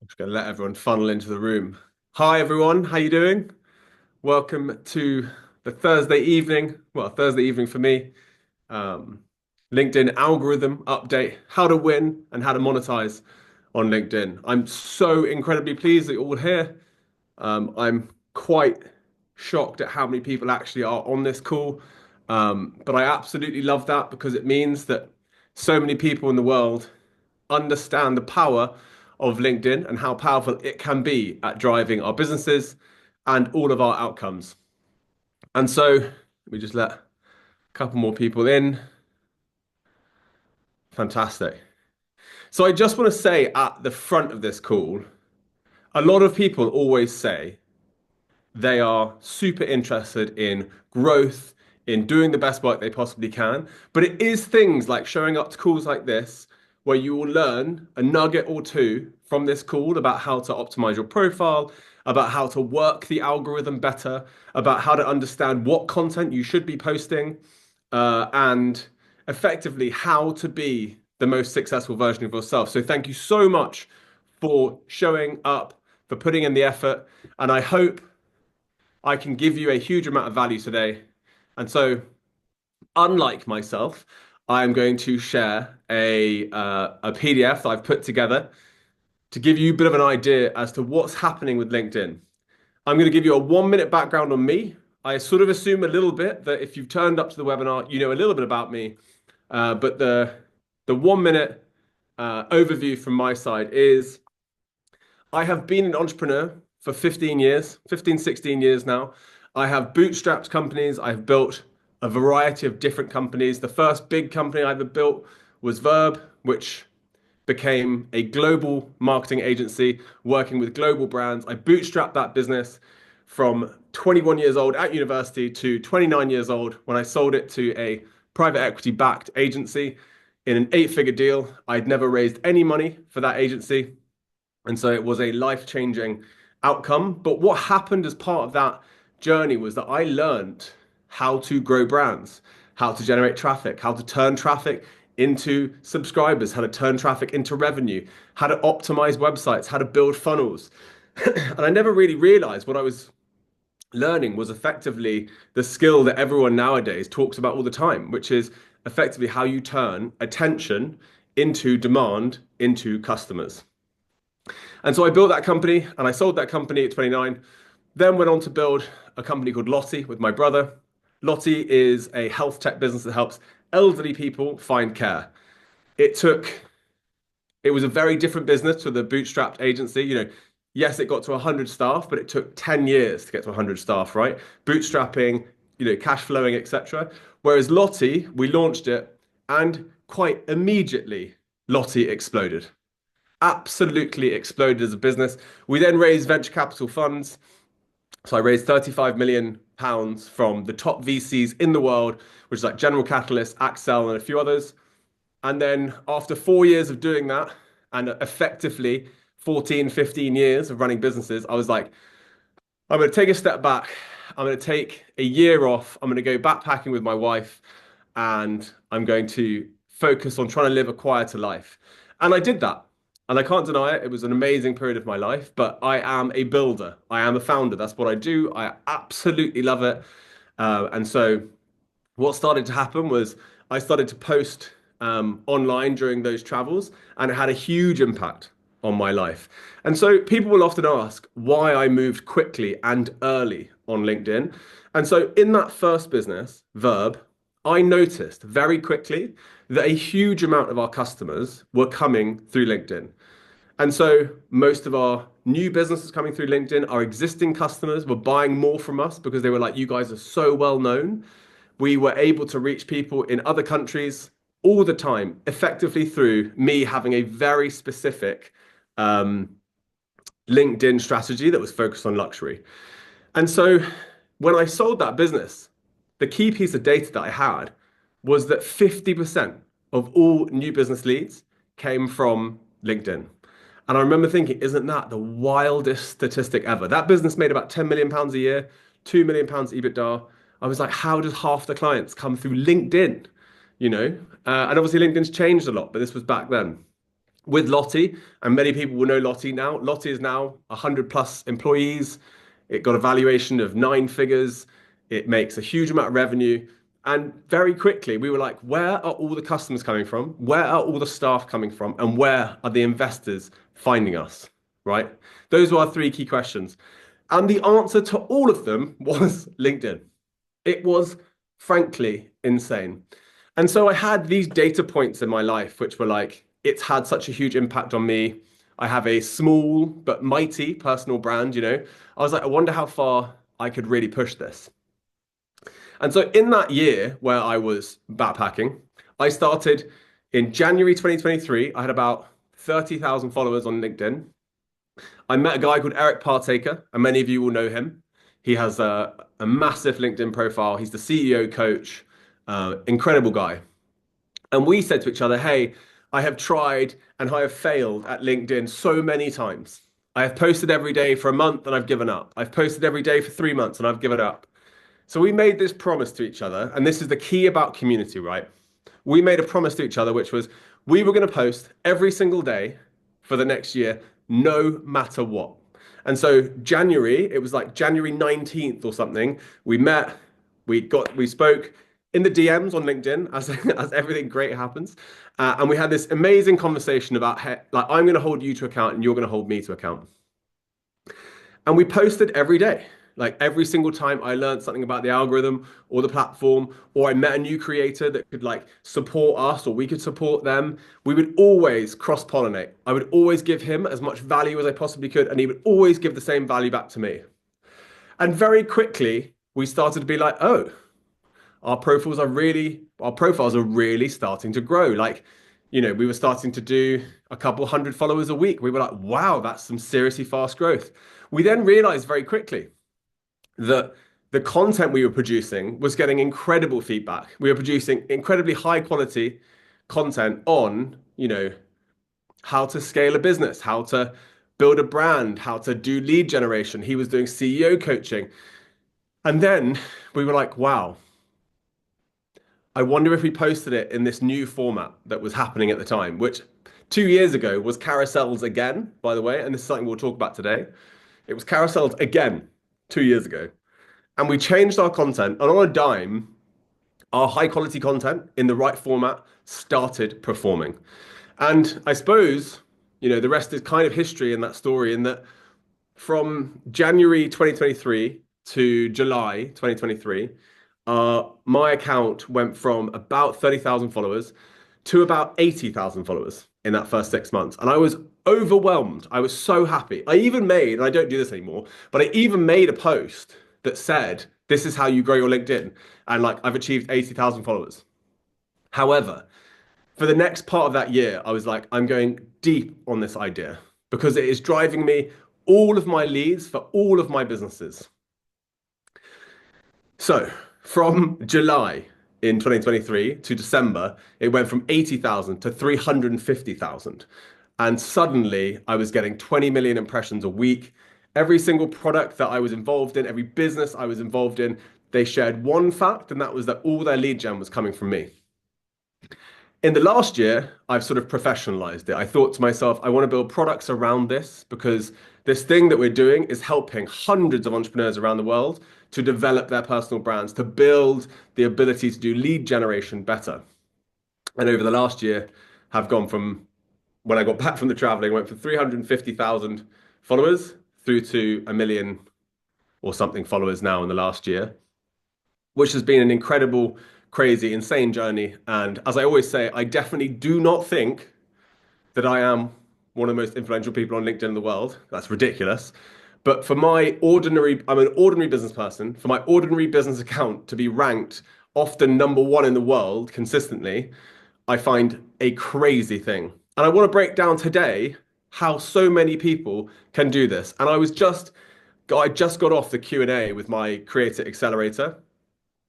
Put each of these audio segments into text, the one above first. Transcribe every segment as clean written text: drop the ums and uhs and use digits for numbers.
Just gonna let everyone funnel into the room. Hi everyone, how you doing? Welcome to the Thursday evening. Well, Thursday evening for me. Um, LinkedIn algorithm update: how to win and how to monetize on LinkedIn. I'm so incredibly pleased that you're all here. I'm quite shocked at how many people actually are on this call. But I absolutely love that because it means that so many people in the world understand the power of LinkedIn and how powerful it can be at driving our businesses and all of our outcomes. And so we just let a couple more people in. Fantastic. So I just want to say at the front of this call, a lot of people always say they are super interested in growth, in doing the best work they possibly can. But it is things like showing up to calls like this, where you will learn a nugget or two from this call about how to optimize your profile, about how to work the algorithm better, about how to understand what content you should be posting, and effectively how to be the most successful version of yourself. So thank you so much for showing up, for putting in the effort, and I hope I can give you a huge amount of value today. And so, unlike myself, I am going to share a PDF that I've put together to give you a bit of an idea as to what's happening with LinkedIn. I'm going to give you a 1 minute background on me. I sort of assume a little bit that if you've turned up to the webinar, you know a little bit about me. But the 1 minute overview from my side is I have been an entrepreneur for 15 years, 15, 16 years now. I have bootstrapped companies. I've built a variety of different companies. The first big company I ever built was Verb, which became a global marketing agency working with global brands. I bootstrapped that business from 21 years old at university to 29 years old when I sold it to a private equity backed agency in an 8-figure deal. I'd never raised any money for that agency. And so it was a life-changing outcome. But what happened as part of that journey was that I learned how to grow brands, how to generate traffic, how to turn traffic into subscribers, how to turn traffic into revenue, how to optimize websites, how to build funnels. And I never really realized what I was learning was effectively the skill that everyone nowadays talks about all the time, which is effectively how you turn attention into demand into customers. And so I built that company and I sold that company at 29. Then went on to build a company called Lottie with my brother. Lottie is a health tech business that helps elderly people find care. It took, it was a very different business to the bootstrapped agency. Yes, it got to 100 staff, but it took 10 years to get to 100 staff, right? Bootstrapping, cash flowing, etc. Whereas Lottie, we launched it and quite immediately, Lottie exploded, absolutely exploded as a business. We then raised venture capital funds. So I raised 35 million pounds from the top VCs in the world, which is like General Catalyst, Accel, and a few others. And then after 4 years of doing that, and effectively 14, 15 years of running businesses, I was like, I'm going to take a step back. I'm going to take a year off. I'm going to go backpacking with my wife, and I'm going to focus on trying to live a quieter life. And I did that. And I can't deny it. It was an amazing period of my life, but I am a builder. I am a founder. That's what I do. I absolutely love it. And so what started to happen was I started to post online during those travels, and it had a huge impact on my life. And so people will often ask why I moved quickly and early on LinkedIn. And so in that first business, Verb, I noticed very quickly that a huge amount of our customers were coming through LinkedIn. And so most of our new businesses coming through LinkedIn, our existing customers were buying more from us because they were like, you guys are so well known. We were able to reach people in other countries all the time, effectively through me having a very specific um, LinkedIn strategy that was focused on luxury. And so when I sold that business, the key piece of data that I had was that 50% of all new business leads came from LinkedIn. And I remember thinking, isn't that the wildest statistic ever? That business made about 10 million pounds a year, 2 million pounds EBITDA. I was like, how does half the clients come through LinkedIn? You know, and obviously LinkedIn's changed a lot, but this was back then. with Lottie, and many people will know Lottie now. Lottie is now 100 plus employees. It got a valuation of 9 figures. It makes a huge amount of revenue. And very quickly, we were like, where are all the customers coming from? Where are all the staff coming from? And where are the investors finding us? Right? Those were our 3 key questions. And the answer to all of them was LinkedIn. It was frankly insane. And so I had these data points in my life, which were like, it's had such a huge impact on me. I have a small but mighty personal brand, you know. I was like, I wonder how far I could really push this. And so in that year where I was backpacking, I started in January 2023. I had about 30,000 followers on LinkedIn. I met a guy called Eric Partaker, and many of you will know him. He has a massive LinkedIn profile. He's the CEO coach, incredible guy. And we said to each other, hey, I have tried and I have failed at LinkedIn so many times. I have posted every day for a month and I've given up. I've posted every day for 3 months and I've given up. So we made this promise to each other, and this is the key about community, right? We made a promise to each other, which was we were going to post every single day for the next year, no matter what. And so January, it was like January 19th or something. We met, we spoke in the DMs on LinkedIn as everything great happens. And we had this amazing conversation about like, I'm going to hold you to account and you're going to hold me to account. And we posted every day. Like every single time I learned something about the algorithm or the platform, or I met a new creator that could like support us or we could support them, we would always cross-pollinate. I would always give him as much value as I possibly could, and he would always give the same value back to me. And very quickly, we started to be like, oh, our profiles are really starting to grow. Like, you know, we were starting to do a couple hundred followers a week. We were like, wow, that's some seriously fast growth. We then realized very quickly that the content we were producing was getting incredible feedback. We were producing incredibly high quality content on, you know, how to scale a business, how to build a brand, how to do lead generation. He was doing CEO coaching. And then we were like, wow, I wonder if we posted it in this new format that was happening at the time, which 2 years ago was carousels again, by the way. And this is something we'll talk about today. It was carousels again 2 years ago. And we changed our content, and on a dime, our high quality content in the right format started performing. And I suppose, you know, the rest is kind of history in that story, in that from January 2023 to July 2023, my account went from about 30,000 followers to about 80,000 followers in that first 6 months. And I was overwhelmed. I was so happy. I even made, and I don't do this anymore, but I even made a post that said, this is how you grow your LinkedIn. And like, I've achieved 80,000 followers. However, for the next part of that year, I was like, I'm going deep on this idea because it is driving me all of my leads for all of my businesses. So from July in 2023 to December, it went from 80,000 to 350,000. And suddenly I was getting 20 million impressions a week. Every single product that I was involved in, every business I was involved in, they shared one fact, and that was that all their lead gen was coming from me. In the last year, I've sort of professionalized it. I thought to myself, I want to build products around this because this thing that we're doing is helping hundreds of entrepreneurs around the world to develop their personal brands, to build the ability to do lead generation better. And over the last year, have gone from when I got back from the traveling, went from 350,000 followers through to a million or something followers now in the last year, which has been an incredible, crazy, insane journey. And as I always say, I definitely do not think that I am one of the most influential people on LinkedIn in the world. That's ridiculous. But for I'm an ordinary business person. For my ordinary business account to be ranked often number one in the world consistently, I find a crazy thing. And I want to break down today how so many people can do this. And I just got off the Q&A with my Creator Accelerator.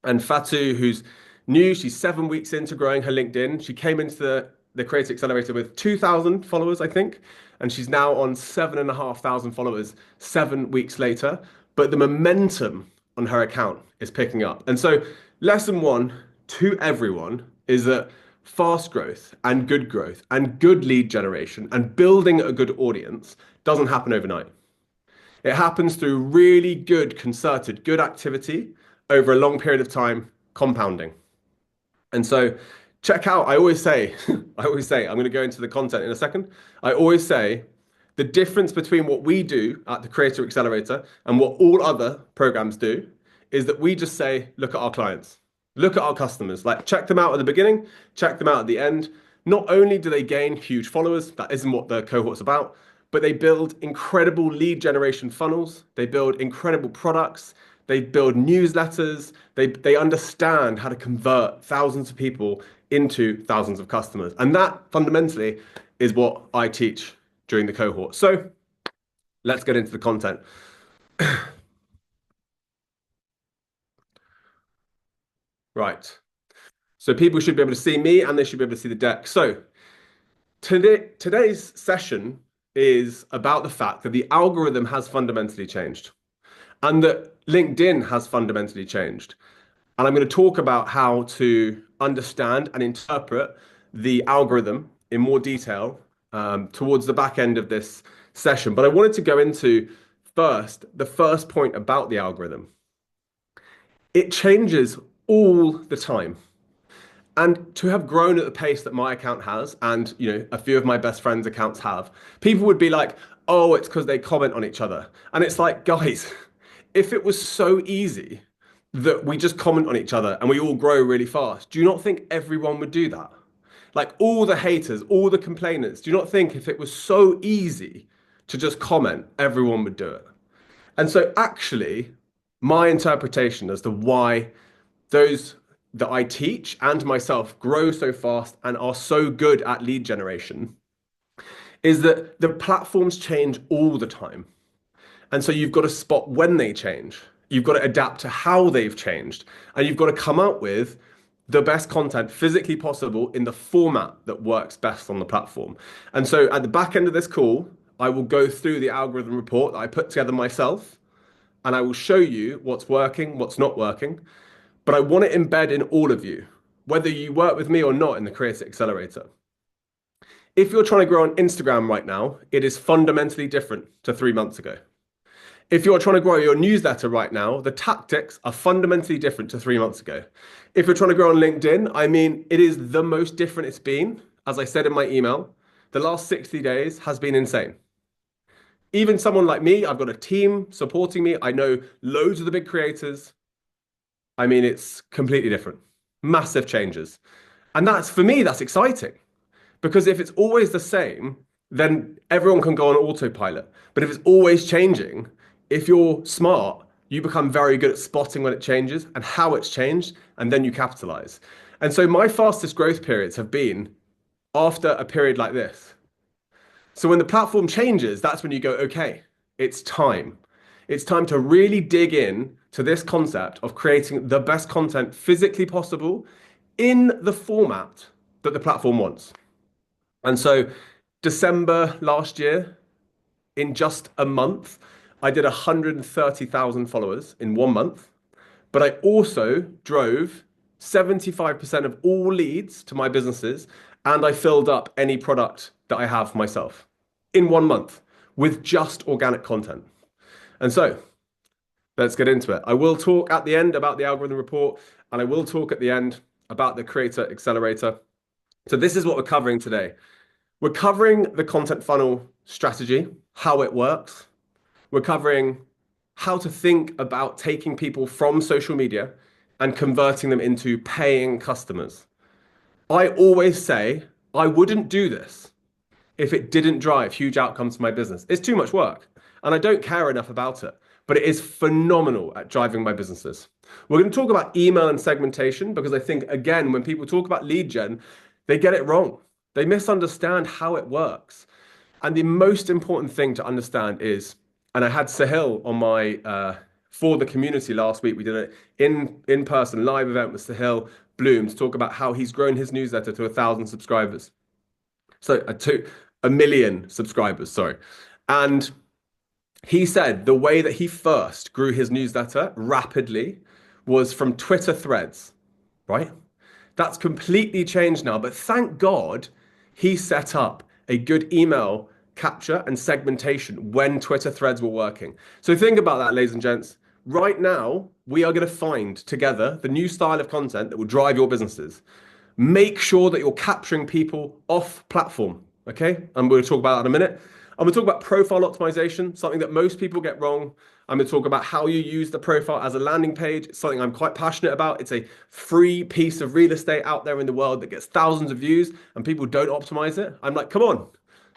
And Fatu, who's new, she's 7 weeks into growing her LinkedIn. She came into the Creator Accelerator with 2,000 followers, I think. And she's now on 7,500 followers 7 weeks later. But the momentum on her account is picking up. And so, lesson one to everyone is that fast growth and good lead generation and building a good audience doesn't happen overnight. It happens through really good, concerted, good activity over a long period of time, compounding. And so check out, I always say, I'm going to go into the content in a second. I always say the difference between what we do at the Creator Accelerator and what all other programs do is that we just say, look at our clients, look at our customers, like check them out at the beginning, check them out at the end. Not only do they gain huge followers, that isn't what the cohort's about, but they build incredible lead generation funnels. They build incredible products. They build newsletters. They understand how to convert thousands of people into thousands of customers. And that fundamentally is what I teach during the cohort. So let's get into the content. Right. So people should be able to see me and they should be able to see the deck. So today's session is about the fact that the algorithm has fundamentally changed and that LinkedIn has fundamentally changed. And I'm going to talk about how to understand and interpret the algorithm in more detail towards the back end of this session. But I wanted to go into first the first point about the algorithm. It changes all the time. And to have grown at the pace that my account has, and a few of my best friends' accounts have, people would be like, "Oh, it's because they comment on each other." And it's like, guys, if it was so easy that we just comment on each other and we all grow really fast, do you not think everyone would do that? Like all the haters, all the complainants, do you not think if it was so easy to just comment, everyone would do it? And so actually, my interpretation as to why those that I teach and myself grow so fast and are so good at lead generation is that the platforms change all the time. And so you've got to spot when they change. You've got to adapt to how they've changed. And you've got to come up with the best content physically possible in the format that works best on the platform. And so at the back end of this call, I will go through the algorithm report that I put together myself, and I will show you what's working, what's not working. But I want to embed in all of you, whether you work with me or not in the Creator Accelerator. If you're trying to grow on Instagram right now, it is fundamentally different to 3 months ago. If you're trying to grow your newsletter right now, the tactics are fundamentally different to 3 months ago. If you're trying to grow on LinkedIn, I mean, it is the most different it's been. As I said in my email, the last 60 days has been insane. Even someone like me, I've got a team supporting me. I know loads of the big creators. I mean, it's completely different. Massive changes. And that's, for me, that's exciting. Because if it's always the same, then everyone can go on autopilot. But if it's always changing, if you're smart, you become very good at spotting when it changes and how it's changed, and then you capitalize. And so my fastest growth periods have been after a period like this. So when the platform changes, that's when you go, okay, it's time. It's time to really dig in to this concept of creating the best content physically possible in the format that the platform wants. And so December last year, in just a month, I did 130,000 followers in 1 month, but I also drove 75% of all leads to my businesses, and I filled up any product that I have myself in 1 month with just organic content. And so let's get into it. I will talk at the end about the algorithm report, and I will talk at the end about the Creator Accelerator. So this is what we're covering today. We're covering the content funnel strategy, how it works. We're covering how to think about taking people from social media and converting them into paying customers. I always say I wouldn't do this if it didn't drive huge outcomes to my business. It's too much work and I don't care enough about it, but it is phenomenal at driving my businesses. We're going to talk about email and segmentation because I think, again, when people talk about lead gen, they get it wrong. They misunderstand how it works. And the most important thing to understand is, and I had Sahil on my for the community last week. We did an in-person live event with Sahil Bloom to talk about how he's grown his newsletter to 1,000 subscribers. So to 1 million subscribers, sorry. And he said the way that he first grew his newsletter rapidly was from Twitter threads, right? That's completely changed now. But thank God he set up a good email capture and segmentation when Twitter threads were working. So think about that, ladies and gents. Right now, we are going to find together the new style of content that will drive your businesses. Make sure that you're capturing people off platform. Okay. And we'll talk about that in a minute. I'm going to talk about profile optimization, something that most people get wrong. I'm going to talk about how you use the profile as a landing page. It's something I'm quite passionate about. It's a free piece of real estate out there in the world that gets thousands of views and people don't optimize it. I'm like, come on,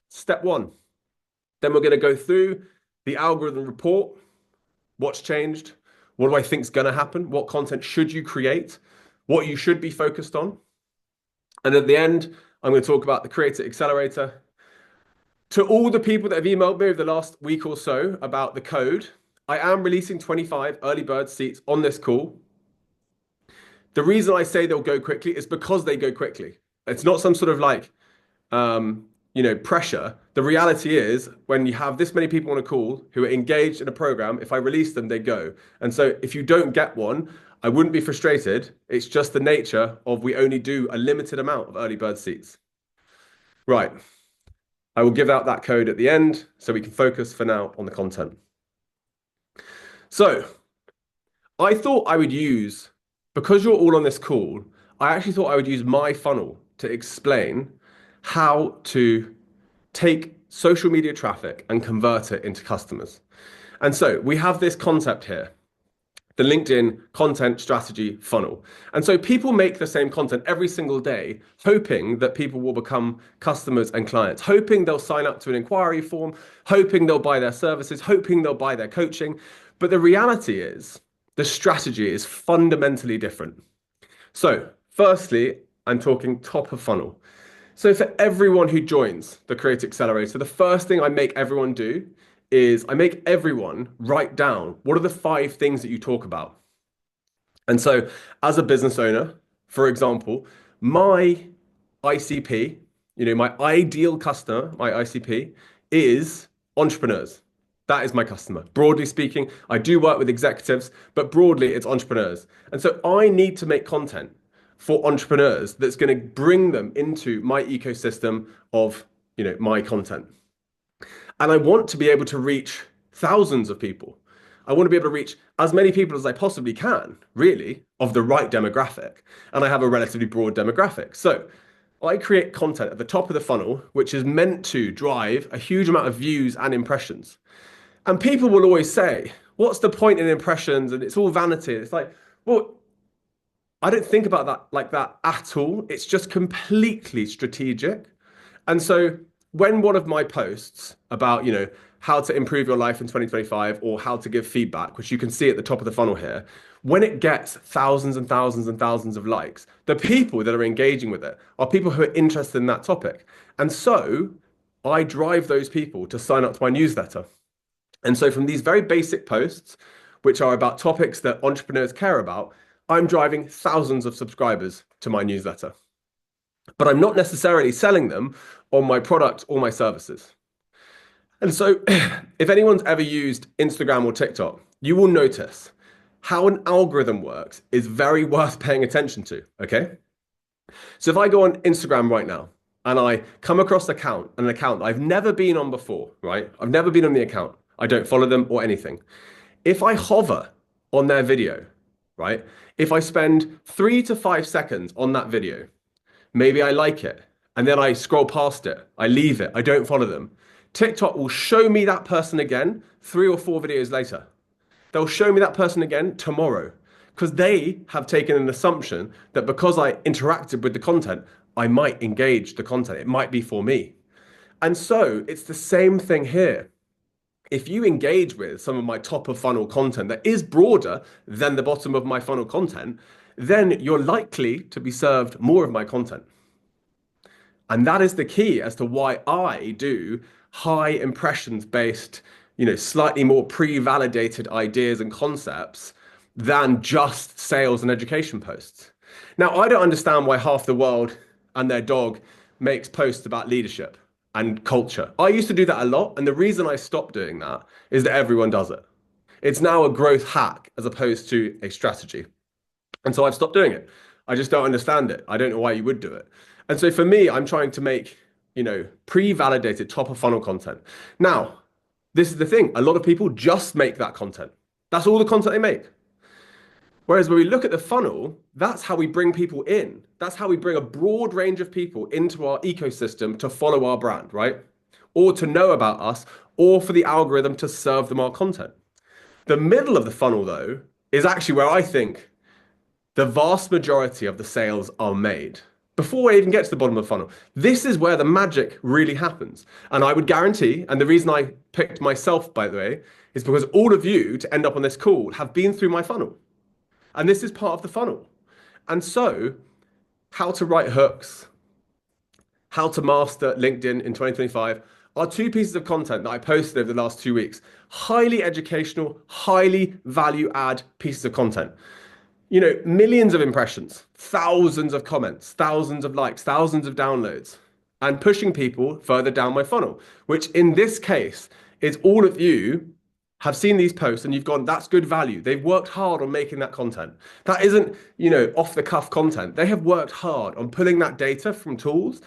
step one. Then we're going to go through the algorithm report. What's changed? What do I think is going to happen? What content should you create? What you should be focused on? And at the end, I'm going to talk about the Creator Accelerator. To all the people that have emailed me over the last week or so about the code, I am releasing 25 early bird seats on this call. The reason I say they'll go quickly is because they go quickly. It's not some sort of like, pressure. The reality is when you have this many people on a call who are engaged in a program, if I release them, they go. And so if you don't get one, I wouldn't be frustrated. It's just the nature of we only do a limited amount of early bird seats. Right. I will give out that code at the end so we can focus for now on the content. So I thought I would use, because you're all on this call, I actually thought I would use my funnel to explain how to take social media traffic and convert it into customers. And so we have this concept here, the LinkedIn content strategy funnel. And so people make the same content every single day, hoping that people will become customers and clients, hoping they'll sign up to an inquiry form, hoping they'll buy their services, hoping they'll buy their coaching. But the reality is the strategy is fundamentally different. So firstly, I'm talking top of funnel. So for everyone who joins the Creator Accelerator, the first thing I make everyone do is I make everyone write down what are the 5 things that you talk about. And so as a business owner, for example, my ICP, my ideal customer, my ICP is entrepreneurs. That is my customer. Broadly speaking, I do work with executives, but broadly it's entrepreneurs. And so I need to make content for entrepreneurs that's going to bring them into my ecosystem of, my content. And I want to be able to reach thousands of people. I want to be able to reach as many people as I possibly can, really, of the right demographic. And I have a relatively broad demographic. So I create content at the top of the funnel, which is meant to drive a huge amount of views and impressions. And people will always say, what's the point in impressions? And it's all vanity. It's like, well, I don't think about that like that at all. It's just completely strategic. And so when one of my posts about, how to improve your life in 2025 or how to give feedback, which you can see at the top of the funnel here, when it gets thousands and thousands and thousands of likes, the people that are engaging with it are people who are interested in that topic. And so I drive those people to sign up to my newsletter. And so from these very basic posts, which are about topics that entrepreneurs care about, I'm driving thousands of subscribers to my newsletter. But I'm not necessarily selling them on my product or my services. And so if anyone's ever used Instagram or TikTok, you will notice how an algorithm works is very worth paying attention to, okay? So if I go on Instagram right now and I come across an account that I've never been on before, right? I've never been on the account. I don't follow them or anything. If I hover on their video, right? If I spend 3 to 5 seconds on that video, maybe I like it, and then I scroll past it, I leave it, I don't follow them. TikTok will show me that person again 3 or 4 videos later. They'll show me that person again tomorrow because they have taken an assumption that because I interacted with the content, I might engage the content. It might be for me. And so it's the same thing here. If you engage with some of my top of funnel content that is broader than the bottom of my funnel content, then you're likely to be served more of my content. And that is the key as to why I do high impressions based, slightly more pre-validated ideas and concepts than just sales and education posts. Now, I don't understand why half the world and their dog makes posts about leadership and culture. I used to do that a lot. And the reason I stopped doing that is that everyone does it. It's now a growth hack as opposed to a strategy. And so I've stopped doing it. I just don't understand it. I don't know why you would do it. And so for me, I'm trying to make, pre-validated top of funnel content. Now, this is the thing. A lot of people just make that content. That's all the content they make. Whereas when we look at the funnel, that's how we bring people in. That's how we bring a broad range of people into our ecosystem to follow our brand, right? Or to know about us, or for the algorithm to serve them our content. The middle of the funnel, though, is actually where I think the vast majority of the sales are made. Before we even get to the bottom of the funnel, this is where the magic really happens. And I would guarantee, and the reason I picked myself, by the way, is because all of you to end up on this call have been through my funnel. And this is part of the funnel. And so, how to write hooks, how to master LinkedIn in 2025 are two pieces of content that I posted over the last 2 weeks. Highly educational, highly value add pieces of content. Millions of impressions, thousands of comments, thousands of likes, thousands of downloads, and pushing people further down my funnel, which in this case is all of you have seen these posts and you've gone, that's good value. They've worked hard on making that content. That isn't, off the cuff content. They have worked hard on pulling that data from tools,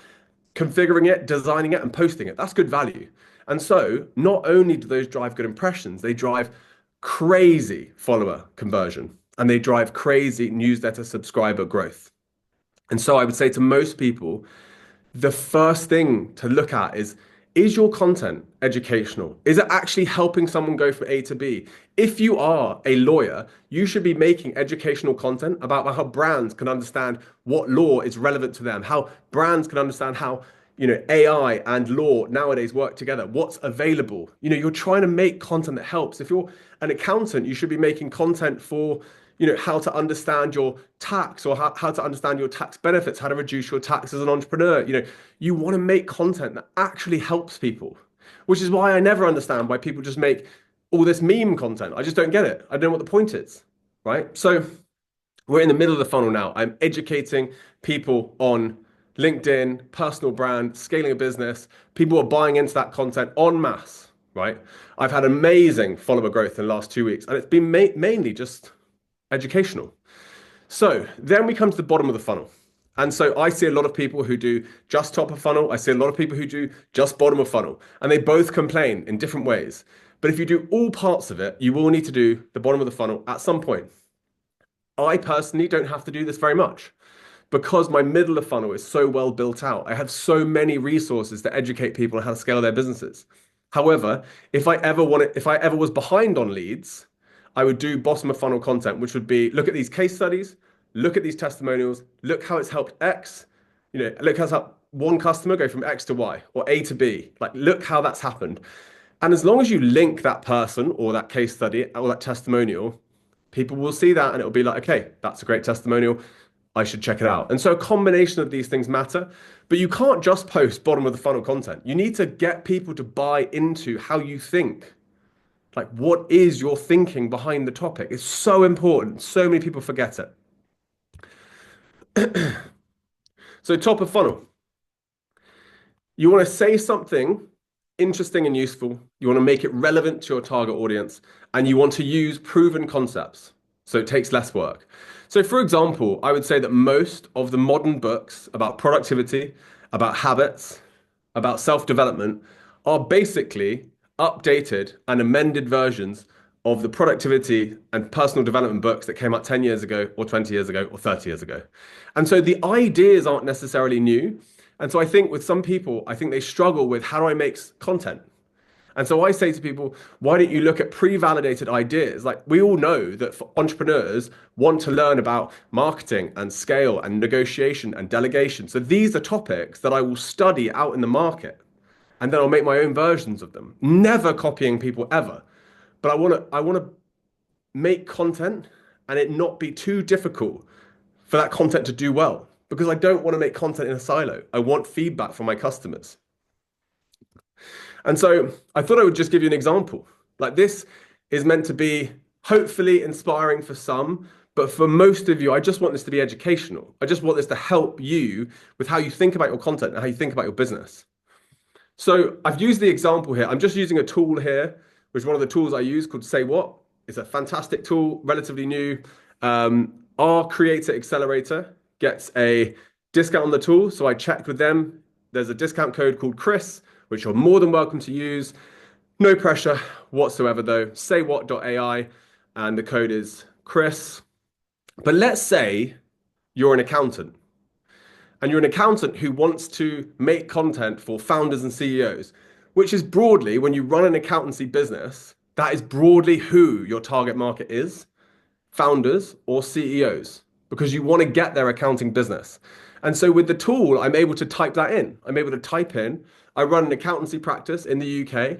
configuring it, designing it, and posting it. That's good value. And so not only do those drive good impressions, they drive crazy follower conversion and they drive crazy newsletter subscriber growth. And so I would say to most people, the first thing to look at is your content educational? Is it actually helping someone go from A to B? If you are a lawyer, you should be making educational content about how brands can understand what law is relevant to them, how brands can understand how AI and law nowadays work together, what's available. You're trying to make content that helps. If you're an accountant, you should be making content for how to understand your tax or how to understand your tax benefits, how to reduce your tax as an entrepreneur. You want to make content that actually helps people, which is why I never understand why people just make all this meme content. I just don't get it. I don't know what the point is, right? So we're in the middle of the funnel now. I'm educating people on LinkedIn, personal brand, scaling a business. People are buying into that content en masse, right? I've had amazing follower growth in the last 2 weeks, and it's been mainly just educational. So then we come to the bottom of the funnel. And so I see a lot of people who do just top of funnel. I see a lot of people who do just bottom of funnel, and they both complain in different ways. But if you do all parts of it, you will need to do the bottom of the funnel at some point. I personally don't have to do this very much because my middle of funnel is so well built out. I have so many resources to educate people on how to scale their businesses. However, if I ever was behind on leads, I would do bottom of funnel content, which would be look at these case studies, look at these testimonials, look how it's helped X, look how it's helped one customer go from X to Y or A to B. Like, look how that's happened. And as long as you link that person or that case study or that testimonial, people will see that and it'll be like, okay, that's a great testimonial. I should check it out. And so a combination of these things matter, but you can't just post bottom of the funnel content. You need to get people to buy into how you think. Like, what is your thinking behind the topic? It's so important. So many people forget it. So top of funnel. You want to say something interesting and useful. You want to make it relevant to your target audience, and you want to use proven concepts. So it takes less work. So for example, I would say that most of the modern books about productivity, about habits, about self-development are basically updated and amended versions of the productivity and personal development books that came out 10 years ago or 20 years ago or 30 years ago. And so the ideas aren't necessarily new. And so I think with some people, I think they struggle with how do I make content? And so I say to people, why don't you look at pre-validated ideas? Like, we all know that for entrepreneurs want to learn about marketing and scale and negotiation and delegation. So these are topics that I will study out in the market, and then I'll make my own versions of them, never copying people ever. But I want to make content and it not be too difficult for that content to do well, because I don't want to make content in a silo. I want feedback from my customers. And so I thought I would just give you an example. Like, this is meant to be hopefully inspiring for some, but for most of you, I just want this to be educational. I just want this to help you with how you think about your content and how you think about your business. So I've used the example here. I'm just using a tool here, which is one of the tools I use called Say What. It's a fantastic tool, relatively new. Our Creator Accelerator gets a discount on the tool. So I checked with them. There's a discount code called Chris, which you're more than welcome to use. No pressure whatsoever, though. Saywhat.ai, and the code is Chris. But let's say you're an accountant and you're an accountant who wants to make content for founders and CEOs, which is broadly, when you run an accountancy business, that is broadly who your target market is, founders or CEOs, because you want to get their accounting business. And so with the tool, I'm able to type that in. I'm able to type in, I run an accountancy practice in the UK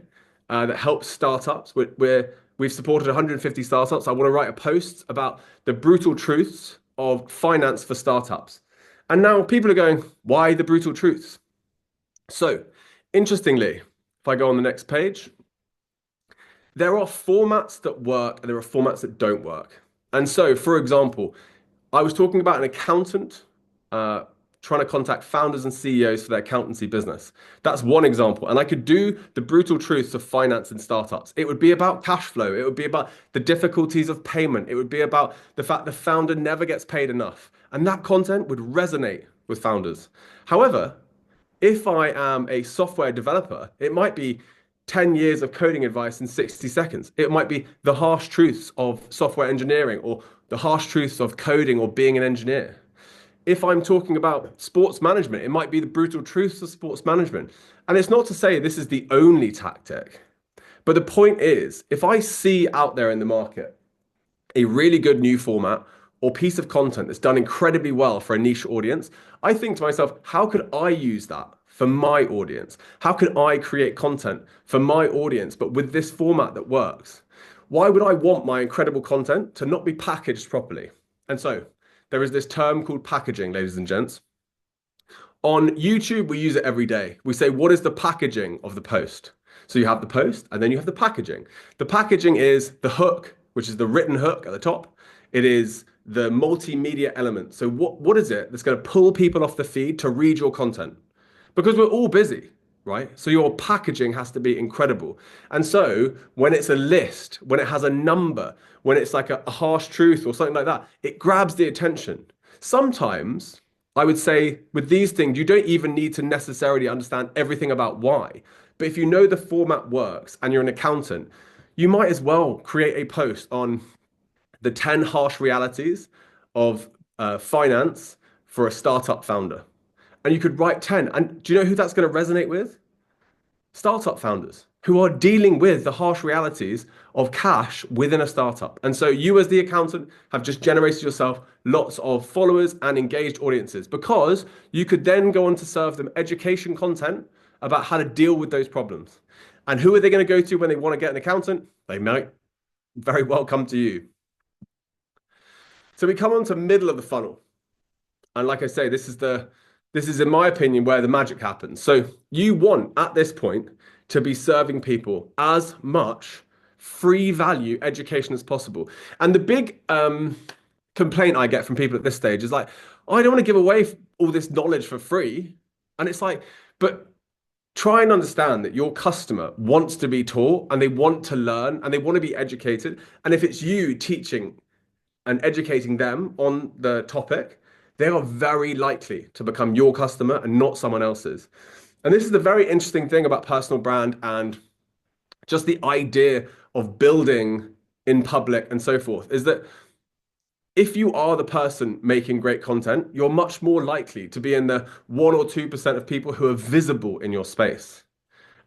that helps startups. We've supported 150 startups. I want to write a post about the brutal truths of finance for startups. And now people are going, why the brutal truths? So, interestingly, if I go on the next page, there are formats that work and there are formats that don't work. And so, for example, I was talking about an accountant trying to contact founders and CEOs for their accountancy business. That's one example. And I could do the brutal truths of finance and startups. It would be about cash flow. It would be about the difficulties of payment. It would be about the fact the founder never gets paid enough. And that content would resonate with founders. However, if I am a software developer, it might be 10 years of coding advice in 60 seconds. It might be the harsh truths of software engineering or the harsh truths of coding or being an engineer. If I'm talking about sports management, it might be the brutal truths of sports management. And it's not to say this is the only tactic, but the point is, if I see out there in the market a really good new format or piece of content that's done incredibly well for a niche audience, I think to myself, how could I use that for my audience? How could I create content for my audience, but with this format that works? Why would I want my incredible content to not be packaged properly? And so there is this term called packaging, ladies and gents. On YouTube, we use it every day. We say, what is the packaging of the post? So you have the post and then you have the packaging. The packaging is the hook, which is the written hook at the top. It is the multimedia element. So what is it that's going to pull people off the feed to read your content? Because we're all busy, right? So your packaging has to be incredible. And so when it's a list, when it has a number, when it's like a harsh truth or something like that, it grabs the attention. Sometimes I would say with these things, you don't even need to necessarily understand everything about why. But if you know the format works and you're an accountant, you might as well create a post on the 10 harsh realities of finance for a startup founder. And you could write 10. And do you know who that's going to resonate with? Startup founders who are dealing with the harsh realities of cash within a startup. And so you as the accountant have just generated yourself lots of followers and engaged audiences because you could then go on to serve them education content about how to deal with those problems. And who are they going to go to when they want to get an accountant? They might very well come to you. So we come on to middle of the funnel. And like I say, this is in my opinion where the magic happens. So you want at this point to be serving people as much free value education as possible. And the big complaint I get from people at this stage is like, oh, I don't want to give away all this knowledge for free. And it's like, but try and understand that your customer wants to be taught and they want to learn and they want to be educated. And if it's you teaching and educating them on the topic, they are very likely to become your customer and not someone else's. And this is the very interesting thing about personal brand and just the idea of building in public and so forth, is that if you are the person making great content, you're much more likely to be in the 1 or 2% of people who are visible in your space.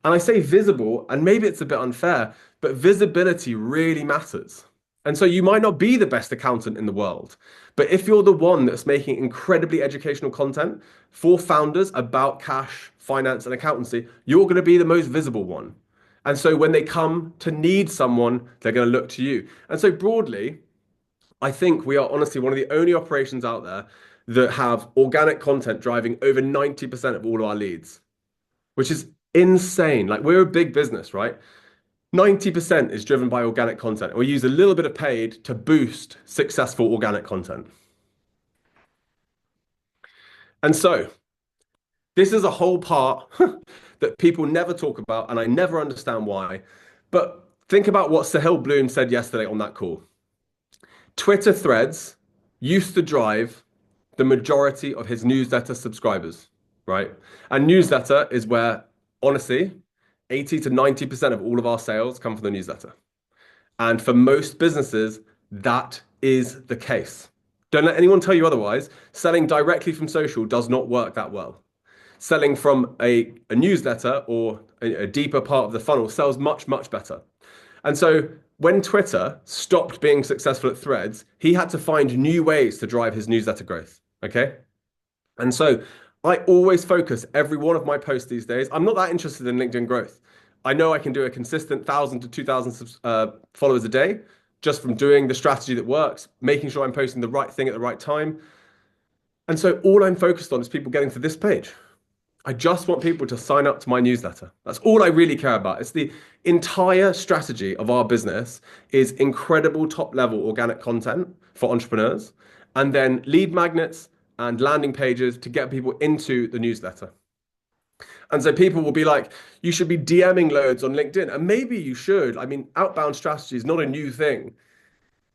And I say visible, and maybe it's a bit unfair, but visibility really matters. And so you might not be the best accountant in the world, but if you're the one that's making incredibly educational content for founders about cash, finance, and accountancy, you're going to be the most visible one. And so when they come to need someone, they're going to look to you. And so broadly, I think we are honestly one of the only operations out there that have organic content driving over 90% of all of our leads, which is insane. Like we're a big business, right? 90% is driven by organic content. We use a little bit of paid to boost successful organic content. And so this is a whole part that people never talk about, and I never understand why. But think about what Sahil Bloom said yesterday on that call. Twitter threads used to drive the majority of his newsletter subscribers, right? And newsletter is where, honestly, 80 to 90% of all of our sales come from the newsletter. And for most businesses, that is the case. Don't let anyone tell you otherwise. Selling directly from social does not work that well. Selling from a newsletter or a deeper part of the funnel sells much, much better. And so when Twitter stopped being successful at Threads, he had to find new ways to drive his newsletter growth. Okay. And so I always focus every one of my posts these days. I'm not that interested in LinkedIn growth. I know I can do a consistent 1,000 to 2,000 followers a day just from doing the strategy that works, making sure I'm posting the right thing at the right time. And so all I'm focused on is people getting to this page. I just want people to sign up to my newsletter. That's all I really care about. It's the entire strategy of our business is incredible top level organic content for entrepreneurs and then lead magnets and landing pages to get people into the newsletter. And so people will be like, you should be DMing loads on LinkedIn. And maybe you should. I mean, outbound strategy is not a new thing.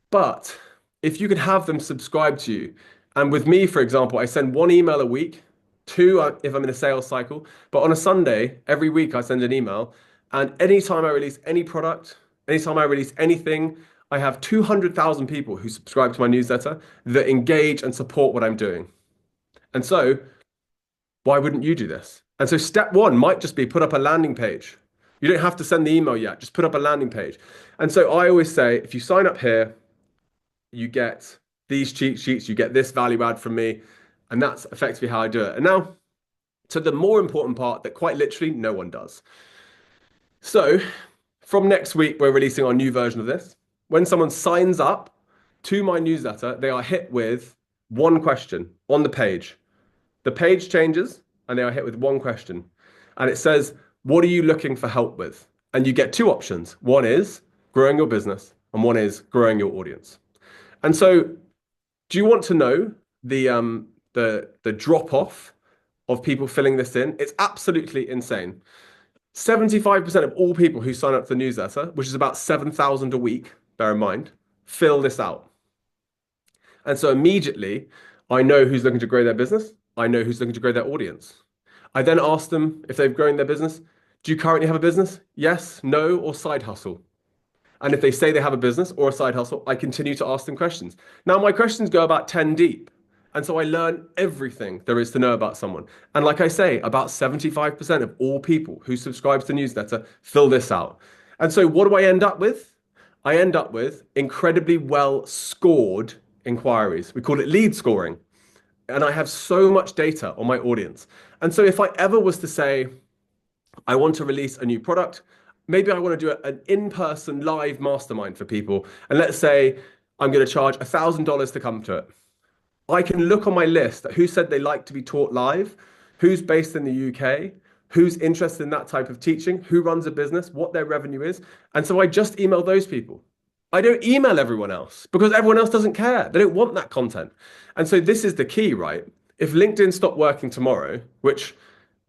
But if you can have them subscribe to you, and with me, for example, I send one email a week, two if I'm in a sales cycle, but on a Sunday, every week I send an email. And anytime I release any product, anytime I release anything, I have 200,000 people who subscribe to my newsletter that engage and support what I'm doing. And so, why wouldn't you do this? And so, step one might just be put up a landing page. You don't have to send the email yet, just put up a landing page. And so, I always say, if you sign up here, you get these cheat sheets, you get this value add from me. And that's effectively how I do it. And now, to the more important part that quite literally no one does. So, from next week, we're releasing our new version of this. When someone signs up to my newsletter, they are hit with one question on the page. The page changes and they are hit with one question. And it says, what are you looking for help with? And you get two options. One is growing your business and one is growing your audience. And so, do you want to know the drop off of people filling this in? It's absolutely insane. 75% of all people who sign up to the newsletter, which is about 7,000 a week, bear in mind, fill this out. And so immediately, I know who's looking to grow their business. I know who's looking to grow their audience. I then ask them if they've grown their business. Do you currently have a business? Yes, no, or side hustle? And if they say they have a business or a side hustle, I continue to ask them questions. Now, my questions go about 10 deep. And so I learn everything there is to know about someone. And like I say, about 75% of all people who subscribe to the newsletter fill this out. And so what do I end up with? I end up with incredibly well scored inquiries. We call it lead scoring. And I have so much data on my audience. And so if I ever was to say, I want to release a new product, maybe I want to do an in-person live mastermind for people. And let's say I'm going to charge $1,000 to come to it. I can look on my list at who said they like to be taught live, who's based in the UK, who's interested in that type of teaching, who runs a business, what their revenue is. And so I just email those people. I don't email everyone else because everyone else doesn't care. They don't want that content. And so this is the key, right? If LinkedIn stopped working tomorrow, which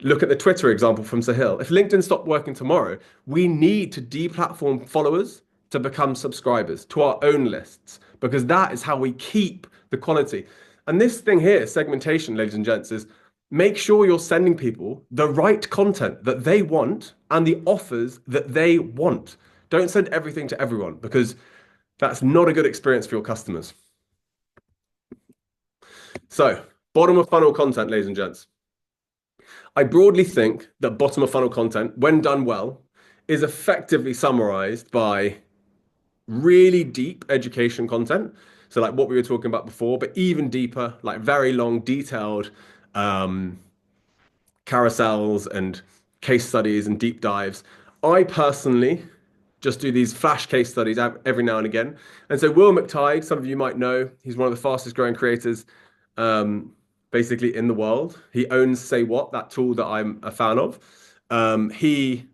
look at the Twitter example from Sahil, if LinkedIn stopped working tomorrow, we need to deplatform followers to become subscribers to our own lists because that is how we keep the quality. And this thing here, segmentation, ladies and gents, is make sure you're sending people the right content that they want and the offers that they want. Don't send everything to everyone because that's not a good experience for your customers. So, bottom of funnel content, ladies and gents. I broadly think that bottom of funnel content, when done well, is effectively summarized by really deep education content. So like what we were talking about before, but even deeper, like very long, detailed carousels and case studies and deep dives. I personally just do these flash case studies every now and again. And so Will McTighe, some of you might know, he's one of the fastest growing creators basically in the world. He owns Say What, that tool that I'm a fan of. When he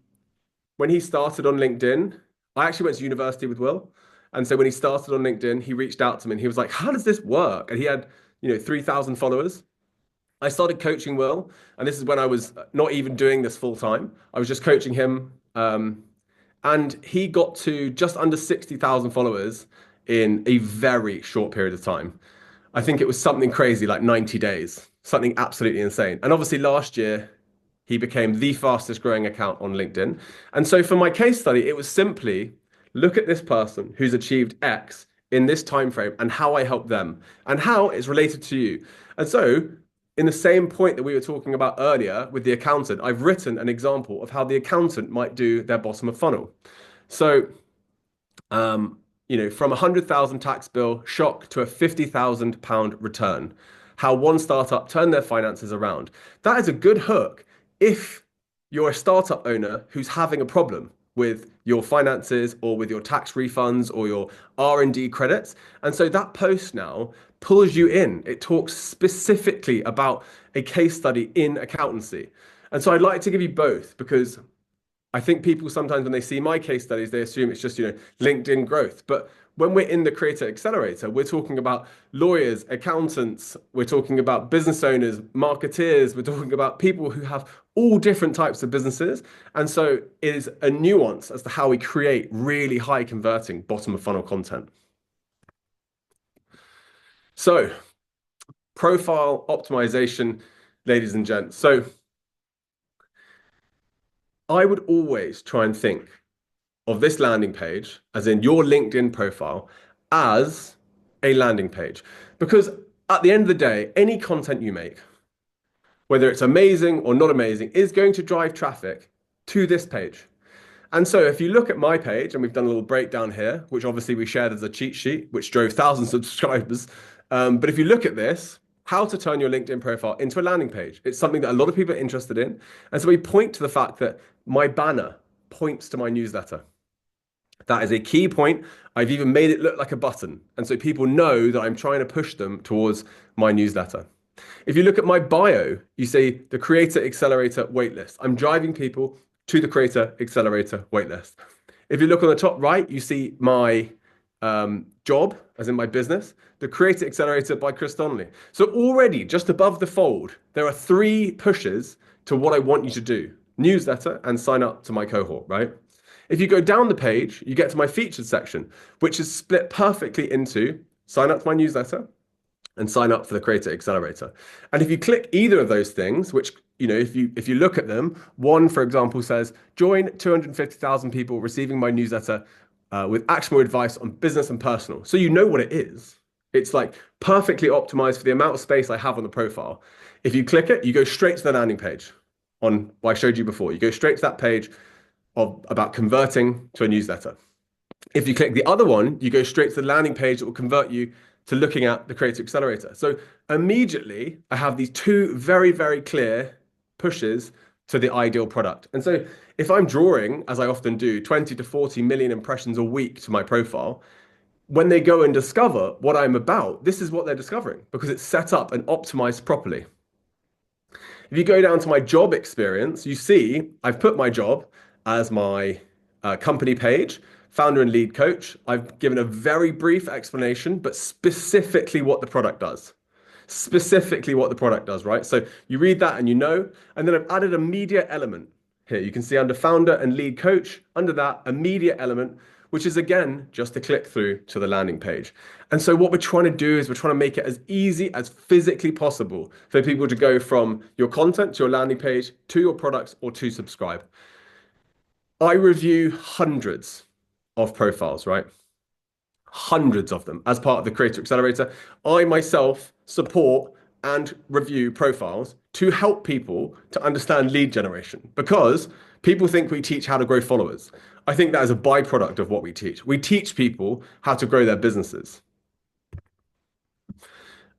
started on LinkedIn, I actually went to university with Will. And so when he started on LinkedIn, he reached out to me and he was like, how does this work? And he had, 3,000 followers. I started coaching Will. And this is when I was not even doing this full time. I was just coaching him. And he got to just under 60,000 followers in a very short period of time. I think it was something crazy like 90 days, something absolutely insane. And obviously last year he became the fastest growing account on LinkedIn. And so for my case study, it was simply look at this person who's achieved X in this time frame and how I help them and how it's related to you. And so in the same point that we were talking about earlier with the accountant, I've written an example of how the accountant might do their bottom of funnel. So um, from a 100,000 tax bill shock to a 50,000 pound return, how one startup turned their finances around. That is a good hook if you're a startup owner who's having a problem with your finances or with your tax refunds or your R&D credits. And so that post now pulls you in. It talks specifically about a case study in accountancy. And so I'd like to give you both because I think people sometimes when they see my case studies, they assume it's just, LinkedIn growth. But when we're in the Creator Accelerator, we're talking about lawyers, accountants, we're talking about business owners, marketeers, we're talking about people who have all different types of businesses. And so it is a nuance as to how we create really high converting bottom of funnel content. So profile optimization, ladies and gents. So I would always try and think of this landing page, as in your LinkedIn profile, as a landing page. Because at the end of the day, any content you make, whether it's amazing or not amazing, is going to drive traffic to this page. And so if you look at my page, and we've done a little breakdown here, which obviously we shared as a cheat sheet, which drove thousands of subscribers. But if you look at this, how to turn your LinkedIn profile into a landing page. It's something that a lot of people are interested in. And so we point to the fact that my banner points to my newsletter. That is a key point. I've even made it look like a button. And so people know that I'm trying to push them towards my newsletter. If you look at my bio, you see the Creator Accelerator waitlist. I'm driving people to the Creator Accelerator waitlist. If you look on the top right, you see my job, as in my business, the Creator Accelerator by Chris Donnelly. So already just above the fold, there are 3 pushes to what I want you to do: newsletter and sign up to my cohort, right? If you go down the page, you get to my featured section, which is split perfectly into sign up to my newsletter and sign up for the Creator Accelerator. And if you click either of those things, which, if you look at them, one, for example, says join 250,000 people receiving my newsletter with actionable advice on business and personal. So you know what it is. It's like perfectly optimized for the amount of space I have on the profile. If you click it, you go straight to the landing page on what I showed you before. You go straight to that page about converting to a newsletter. If you click the other one, you go straight to the landing page that will convert you to looking at the Creator Accelerator. So immediately I have these 2 very, very clear pushes to the ideal product. And so if I'm drawing, as I often do, 20 to 40 million impressions a week to my profile, when they go and discover what I'm about, this is what they're discovering because it's set up and optimized properly. If you go down to my job experience, you see I've put my job as my company page, founder and lead coach. I've given a very brief explanation, but specifically what the product does. Specifically what the product does, right? So you read that and you know, and then I've added a media element here. You can see under founder and lead coach, under that, a media element, which is again, just a click through to the landing page. And so what we're trying to do is we're trying to make it as easy as physically possible for people to go from your content to your landing page to your products or to subscribe. I review hundreds of profiles, right? Hundreds of them as part of the Creator Accelerator. I myself support and review profiles to help people to understand lead generation because people think we teach how to grow followers. I think that is a byproduct of what we teach. We teach people how to grow their businesses.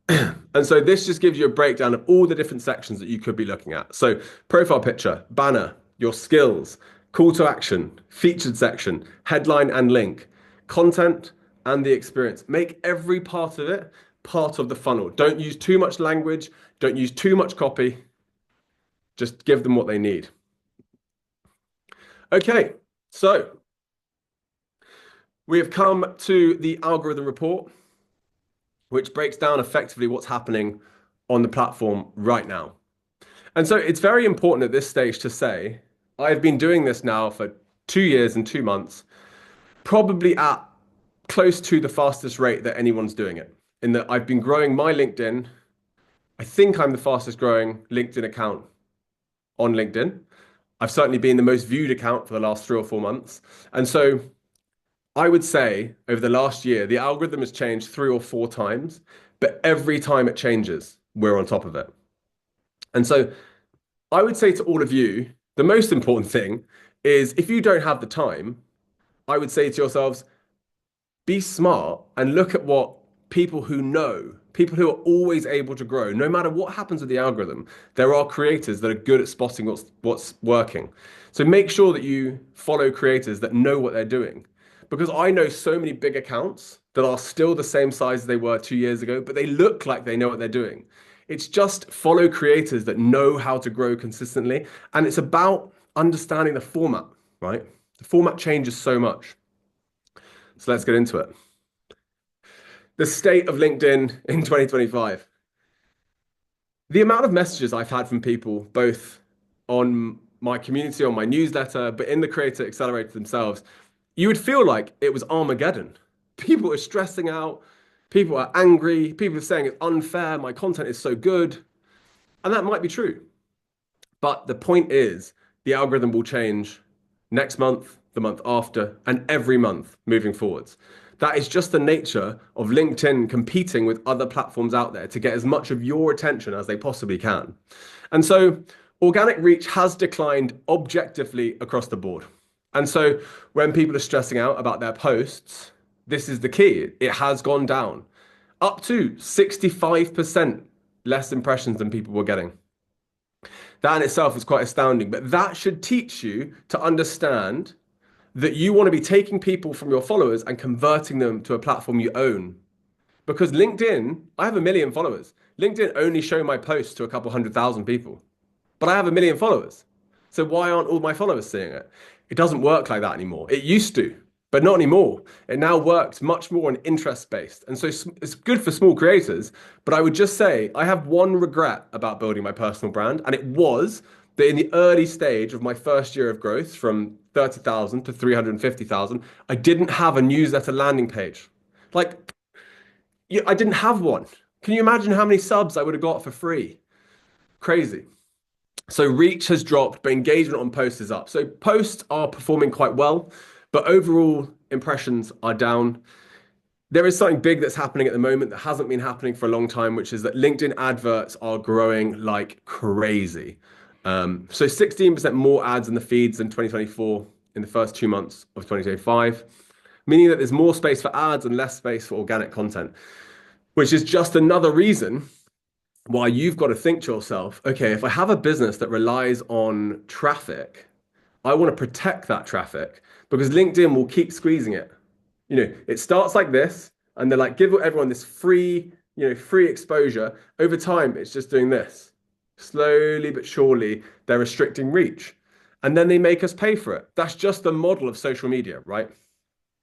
And so this just gives you a breakdown of all the different sections that you could be looking at. So profile picture, banner, your skills, call to action, featured section, headline and link, content, and the experience. Make every part of it part of the funnel. Don't use too much language. Don't use too much copy. Just give them what they need. Okay, so we have come to the algorithm report, which breaks down effectively what's happening on the platform right now. And so it's very important at this stage to say, I've been doing this now for 2 years and 2 months, probably at close to the fastest rate that anyone's doing it. in that I've been growing my LinkedIn. I think I'm the fastest growing LinkedIn account on LinkedIn. I've certainly been the most viewed account for the last 3 or 4 months. And so I would say over the last year, the algorithm has changed 3 or 4 times, but every time it changes, we're on top of it. And so I would say to all of you, the most important thing is if you don't have the time, I would say to yourselves, be smart and look at what people who know, people who are always able to grow, no matter what happens with the algorithm, there are creators that are good at spotting what's working. So make sure that you follow creators that know what they're doing. Because I know so many big accounts that are still the same size as they were 2 years ago, but they look like they know what they're doing. It's just follow creators that know how to grow consistently. And it's about understanding the format, right? The format changes so much. So let's get into it. The state of LinkedIn in 2025. The amount of messages I've had from people, both on my community, on my newsletter, but in the Creator Accelerator themselves, you would feel like it was Armageddon. People are stressing out, people are angry, people are saying it's unfair, my content is so good. And that might be true. But the point is, the algorithm will change next month, the month after, and every month moving forwards. That is just the nature of LinkedIn competing with other platforms out there to get as much of your attention as they possibly can. And so organic reach has declined objectively across the board. And so when people are stressing out about their posts, this is the key. It has gone down up to 65% less impressions than people were getting. That in itself is quite astounding, but that should teach you to understand that you want to be taking people from your followers and converting them to a platform you own. Because LinkedIn, I have 1 million followers. LinkedIn only show my posts to a couple 100,000 people, but I have 1 million followers. So why aren't all my followers seeing it? It doesn't work like that anymore. It used to, but not anymore. It now works much more on interest based. And so it's good for small creators, but I would just say I have one regret about building my personal brand, and it was that in the early stage of my first year of growth from 30,000 to 350,000, I didn't have a newsletter landing page. Like, I didn't have one. Can you imagine how many subs I would have got for free? Crazy. So reach has dropped, but engagement on posts is up. So posts are performing quite well, but overall impressions are down. There is something big that's happening at the moment that hasn't been happening for a long time, which is that LinkedIn adverts are growing like crazy. So 16% more ads in the feeds in 2024 in the first 2 months of 2025, meaning that there's more space for ads and less space for organic content, which is just another reason why you've got to think to yourself, okay, if I have a business that relies on traffic, I want to protect that traffic because LinkedIn will keep squeezing it. It starts like this, and they're like, give everyone this free, free exposure. Over time, it's just doing this. Slowly but surely, they're restricting reach. And then they make us pay for it. That's just the model of social media, right?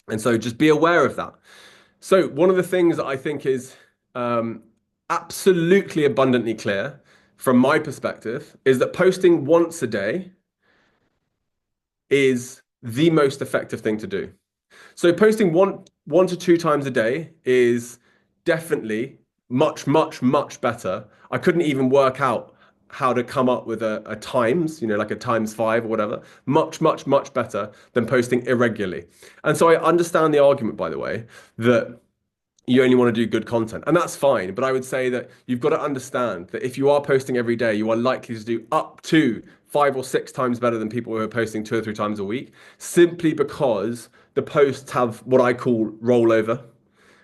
And so just be aware of that. So one of the things that I think is absolutely abundantly clear from my perspective is that posting once a day is the most effective thing to do. So posting one to 2 times a day is definitely much, much, much better. I couldn't even work out how to come up with a times, like a times 5 or whatever. Much, much, much better than posting irregularly. And so I understand the argument, by the way, that you only want to do good content, and that's fine. But I would say that you've got to understand that if you are posting every day, you are likely to do up to 5 or 6 times better than people who are posting 2 or 3 times a week, simply because the posts have what I call rollover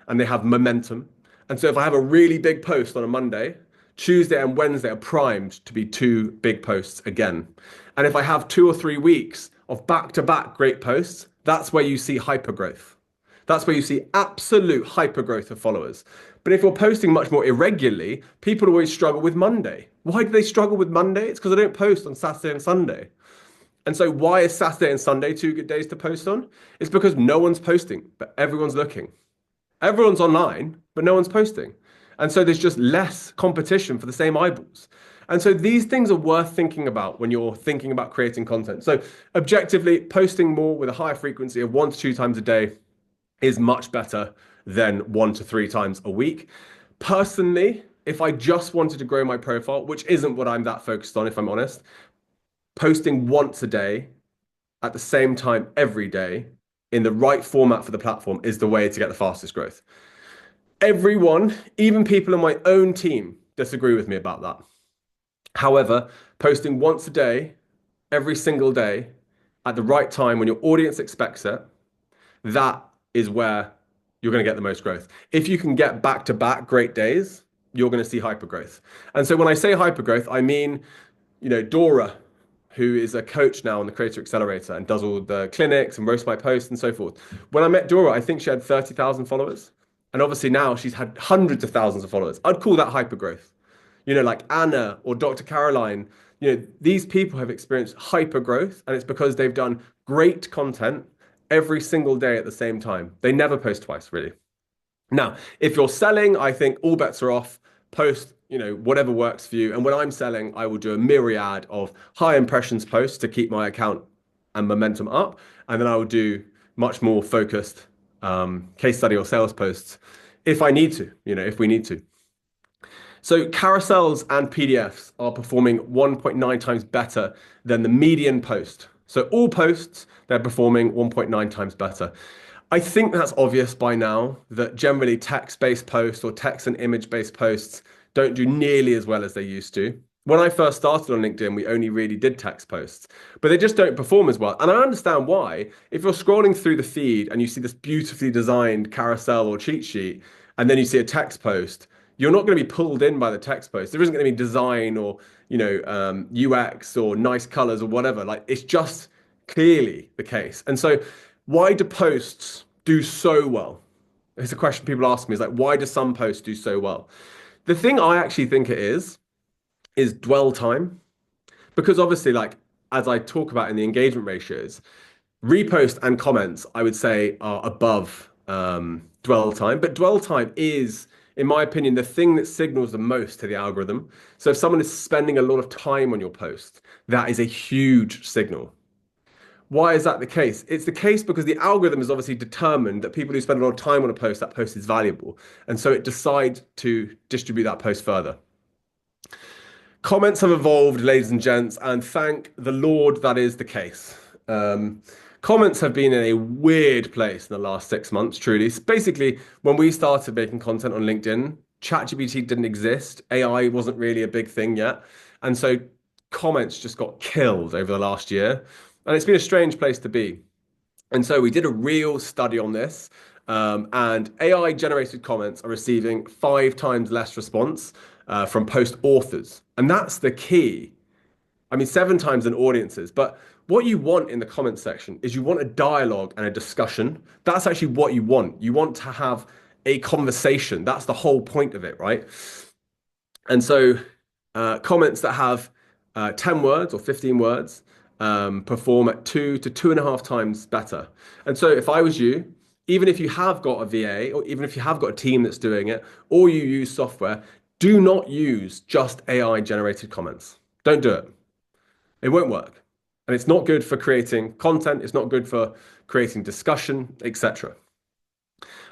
and they have momentum. And so if I have a really big post on a Monday, Tuesday and Wednesday are primed to be 2 big posts again. And if I have 2 or 3 weeks of back-to-back great posts, that's where you see hypergrowth. That's where you see absolute hypergrowth of followers. But if you're posting much more irregularly, people always struggle with Monday. Why do they struggle with Monday? It's because I don't post on Saturday and Sunday. And so why is Saturday and Sunday 2 good days to post on? It's because no one's posting, but everyone's looking. Everyone's online, but no one's posting. And so there's just less competition for the same eyeballs. And so these things are worth thinking about when you're thinking about creating content. So objectively, posting more with a higher frequency of 1 to 2 times a day is much better than 1 to 3 times a week. Personally, if I just wanted to grow my profile, which isn't what I'm that focused on, if I'm honest, posting once a day at the same time every day in the right format for the platform is the way to get the fastest growth. Everyone, even people on my own team, disagree with me about that. However, posting once a day, every single day, at the right time when your audience expects it, that is where you're going to get the most growth. If you can get back to back great days, you're going to see hyper growth. And so when I say hyper growth, I mean, Dora, who is a coach now on the Creator Accelerator and does all the clinics and roast my posts and so forth. When I met Dora, I think she had 30,000 followers. And obviously now she's had hundreds of thousands of followers. I'd call that hyper growth. Like Anna or Dr. Caroline, these people have experienced hyper growth, and it's because they've done great content every single day at the same time. They never post twice, really. Now, if you're selling, I think all bets are off. Post, whatever works for you. And when I'm selling, I will do a myriad of high impressions posts to keep my account and momentum up. And then I will do much more focused case study or sales posts if I need to, if we need to. So carousels and PDFs are performing 1.9 times better than the median post. So all posts, they're performing 1.9 times better. I think that's obvious by now that generally text-based posts or text and image-based posts don't do nearly as well as they used to. When I first started on LinkedIn, we only really did text posts, but they just don't perform as well. And I understand why. If you're scrolling through the feed and you see this beautifully designed carousel or cheat sheet, and then you see a text post, you're not going to be pulled in by the text post. There isn't going to be design or, UX or nice colors or whatever. Like, it's just clearly the case. And so why do posts do so well? It's a question people ask me, is like, why do some posts do so well? The thing I actually think it is dwell time. Because obviously, like, as I talk about in the engagement ratios, repost and comments, I would say, are above dwell time. But dwell time is, in my opinion, the thing that signals the most to the algorithm. So if someone is spending a lot of time on your post, that is a huge signal. Why is that the case? It's the case because the algorithm is obviously determined that people who spend a lot of time on a post, that post is valuable. And so it decides to distribute that post further. Comments have evolved, ladies and gents, and thank the Lord that is the case. Comments have been in a weird place in the last 6 months, truly. Basically, when we started making content on LinkedIn, ChatGPT didn't exist. AI wasn't really a big thing yet. And so comments just got killed over the last year. And it's been a strange place to be. And so we did a real study on this. And AI generated comments are receiving 5 times less response from post authors. And that's the key. I mean, 7 times in audiences. But what you want in the comment section is you want a dialogue and a discussion. That's actually what you want. You want to have a conversation. That's the whole point of it, right? And so comments that have 10 words or 15 words perform at 2 to 2.5 times better. And so if I was you, even if you have got a VA or even if you have got a team that's doing it, or you use software, do not use just AI generated comments. Don't do it. It won't work. And it's not good for creating content. It's not good for creating discussion, etc.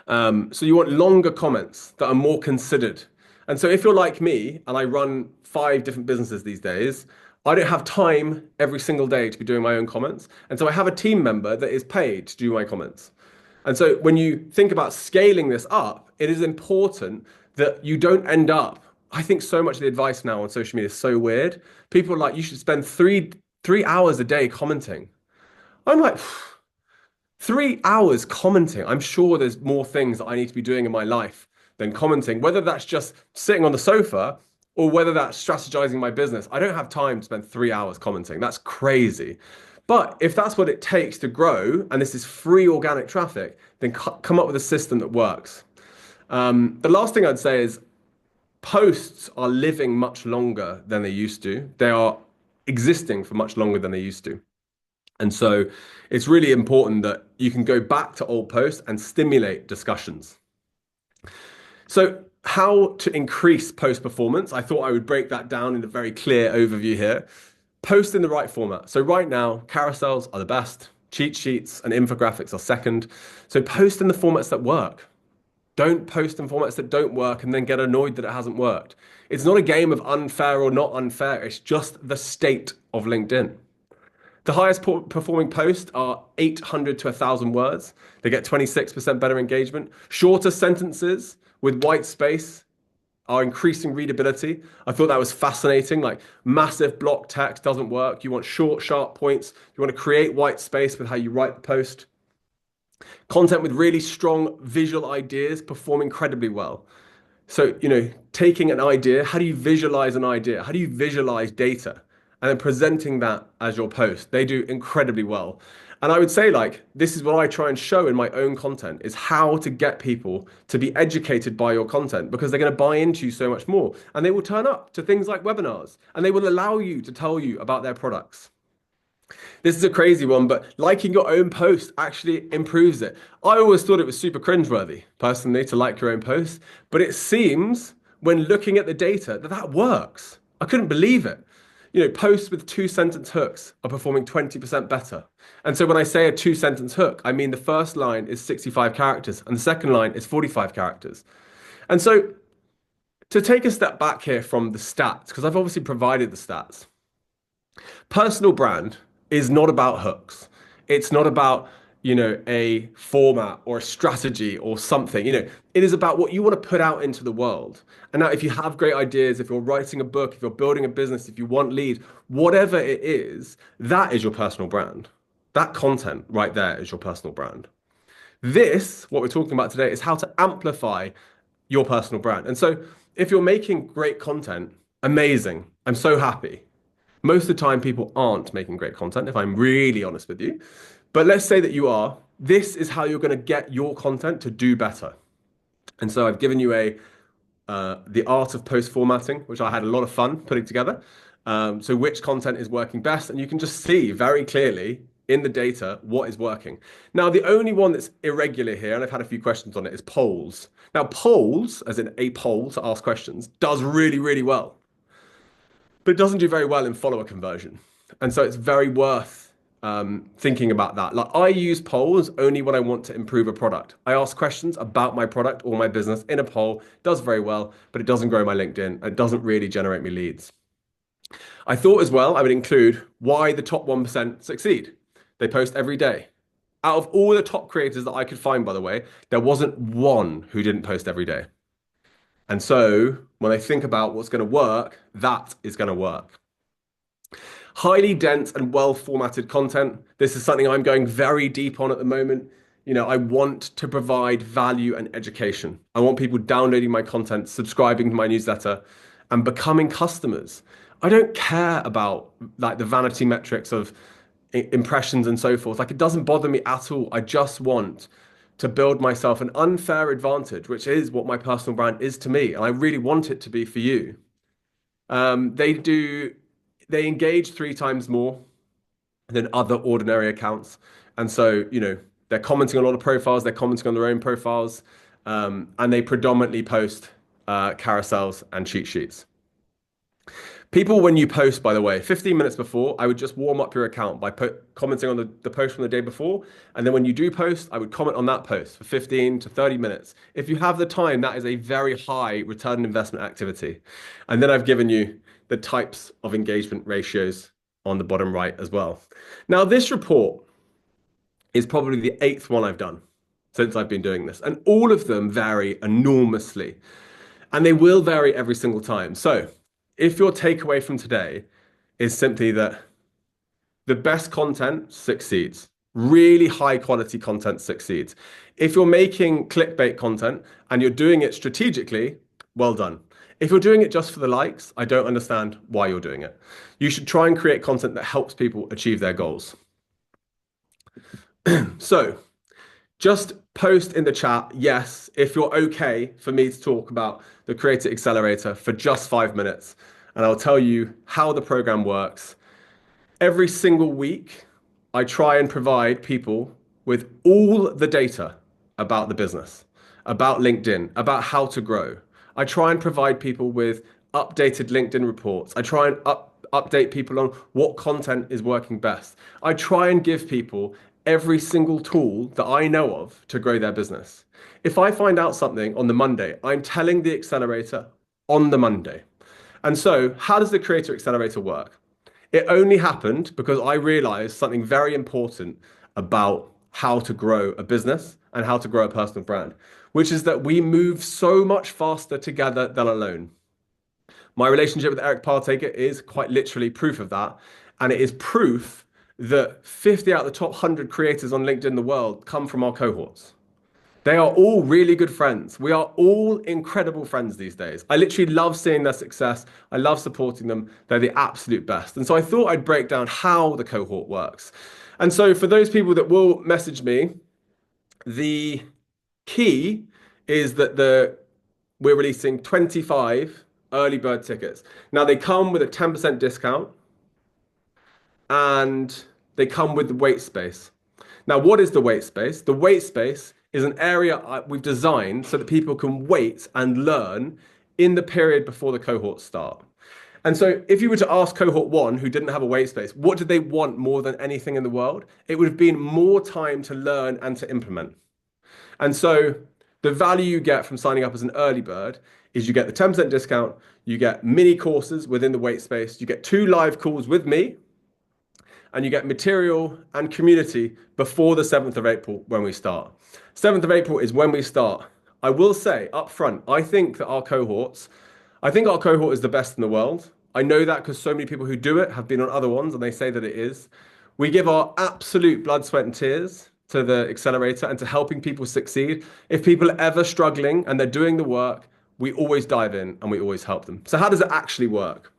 So you want longer comments that are more considered. And so if you're like me and I run 5 different businesses these days, I don't have time every single day to be doing my own comments. And so I have a team member that is paid to do my comments. And so when you think about scaling this up, it is important that you don't end up. I think so much of the advice now on social media is so weird. People are like, you should spend three hours a day commenting. I'm like, 3 hours commenting. I'm sure there's more things that I need to be doing in my life than commenting, whether that's just sitting on the sofa or whether that's strategizing my business. I don't have time to spend 3 hours commenting. That's crazy. But if that's what it takes to grow, and this is free organic traffic, then come up with a system that works. The last thing I'd say is posts are living much longer than they used to. They are existing for much longer than they used to. And so it's really important that you can go back to old posts and stimulate discussions. So how to increase post performance? I thought I would break that down in a very clear overview here. Post in the right format. So right now, carousels are the best. Cheat sheets and infographics are second. So post in the formats that work. Don't post in formats that don't work and then get annoyed that it hasn't worked. It's not a game of unfair or not unfair. It's just the state of LinkedIn. The highest performing posts are 800 to 1,000 words. They get 26% better engagement. Shorter sentences with white space are increasing readability. I thought that was fascinating. Like massive block text doesn't work. You want short, sharp points. You want to create white space with how you write the post. Content with really strong visual ideas perform incredibly well. So, taking an idea, how do you visualize an idea? How do you visualize data? And then presenting that as your post. They do incredibly well. And I would say, like, this is what I try and show in my own content is how to get people to be educated by your content because they're going to buy into you so much more. And they will turn up to things like webinars and they will allow you to tell you about their products. This is a crazy one, but liking your own post actually improves it. I always thought it was super cringeworthy, personally, to like your own post, but it seems when looking at the data that that works. I couldn't believe it. Posts with two-sentence hooks are performing 20% better. And so when I say a two-sentence hook, I mean the first line is 65 characters and the second line is 45 characters. And so to take a step back here from the stats, because I've obviously provided the stats, personal brand is not about hooks. It's not about, a format or a strategy or something. It is about what you want to put out into the world. And now, if you have great ideas, if you're writing a book, if you're building a business, if you want leads, whatever it is, that is your personal brand. That content right there is your personal brand. This, what we're talking about today, is how to amplify your personal brand. And so, if you're making great content, amazing. I'm so happy. Most of the time, people aren't making great content, if I'm really honest with you. But let's say that you are. This is how you're going to get your content to do better. And so I've given you the art of post formatting, which I had a lot of fun putting together. So which content is working best, and you can just see very clearly in the data what is working. Now, the only one that's irregular here, and I've had a few questions on it, is polls. Now, polls, as in a poll to ask questions, does really, really well, but it doesn't do very well in follower conversion. And so it's very worth thinking about that. Like I use polls only when I want to improve a product. I ask questions about my product or my business in a poll, it does very well, but it doesn't grow my LinkedIn. It doesn't really generate me leads. I thought as well I would include why the top 1% succeed. They post every day. Out of all the top creators that I could find, by the way, there wasn't one who didn't post every day. And so when I think about what's going to work, that is going to work. Highly dense and well formatted content. This is something I'm going very deep on at the moment. I want to provide value and education. I want people downloading my content, subscribing to my newsletter, and becoming customers. I don't care about like the vanity metrics of impressions and so forth. Like it doesn't bother me at all. I just want to build myself an unfair advantage, which is what my personal brand is to me. And I really want it to be for you. They engage 3 times more than other ordinary accounts. And so, they're commenting on a lot of profiles, they're commenting on their own profiles, and they predominantly post carousels and cheat sheets. People, when you post, by the way, 15 minutes before, I would just warm up your account by commenting on the post from the day before. And then when you do post, I would comment on that post for 15 to 30 minutes. If you have the time, that is a very high return on investment activity. And then I've given you the types of engagement ratios on the bottom right as well. Now, this report is probably the 8th one I've done since I've been doing this. And all of them vary enormously. And they will vary every single time. So if your takeaway from today is simply that the best content succeeds, really high quality content succeeds. If you're making clickbait content and you're doing it strategically, well done. If you're doing it just for the likes, I don't understand why you're doing it. You should try and create content that helps people achieve their goals. So just post in the chat, yes, if you're okay for me to talk about the Creator Accelerator for just 5 minutes, and I'll tell you how the program works. Every single week, I try and provide people with all the data about the business, about LinkedIn, about how to grow. I try and provide people with updated LinkedIn reports. I try and update people on what content is working best. I try and give people every single tool that I know of to grow their business. If I find out something on the Monday, I'm telling the accelerator on the Monday. And so, how does the Creator Accelerator work? It only happened because I realized something very important about how to grow a business and how to grow a personal brand, which is that we move so much faster together than alone. My relationship with Eric Partaker is quite literally proof of that. And it is proof that 50 out of the top 100 creators on LinkedIn in the world come from our cohorts. They are all really good friends. We are all incredible friends these days. I literally love seeing their success. I love supporting them. They're the absolute best. And so I thought I'd break down how the cohort works. And so for those people that will message me, the key is that we're releasing 25 early bird tickets. Now they come with a 10% discount and they come with the wait space. Now, what is the wait space? The wait space is an area we've designed so that people can wait and learn in the period before the cohorts start. And so, if you were to ask cohort one, who didn't have a wait space, what did they want more than anything in the world? It would have been more time to learn and to implement. And so, the value you get from signing up as an early bird is you get the 10% discount, you get mini courses within the wait space, you get 2 live calls with me, and you get material and community before the 7th of April when we start. 7th of April is when we start. I will say up front, I think our cohort is the best in the world. I know that because so many people who do it have been on other ones and they say that it is. We give our absolute blood, sweat, and tears to the accelerator and to helping people succeed. If people are ever struggling and they're doing the work, we always dive in and we always help them. So how does it actually work?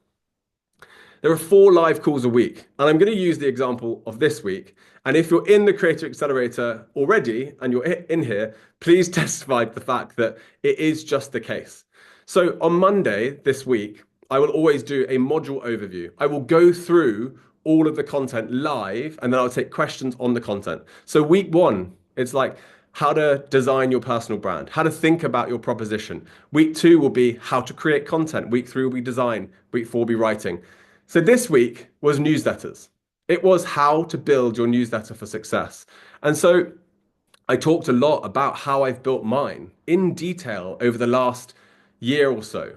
There are 4 live calls a week, and I'm going to use the example of this week. And if you're in the Creator Accelerator already and you're in here, please testify to the fact that it is just the case. So on Monday this week, I will always do a module overview. I will go through all of the content live, and then I'll take questions on the content. So week one, it's like how to design your personal brand, how to think about your proposition. Week 2 will be how to create content. Week 3 will be design. Week 4 will be writing. So this week was newsletters. It was how to build your newsletter for success. And so I talked a lot about how I've built mine in detail over the last year or so.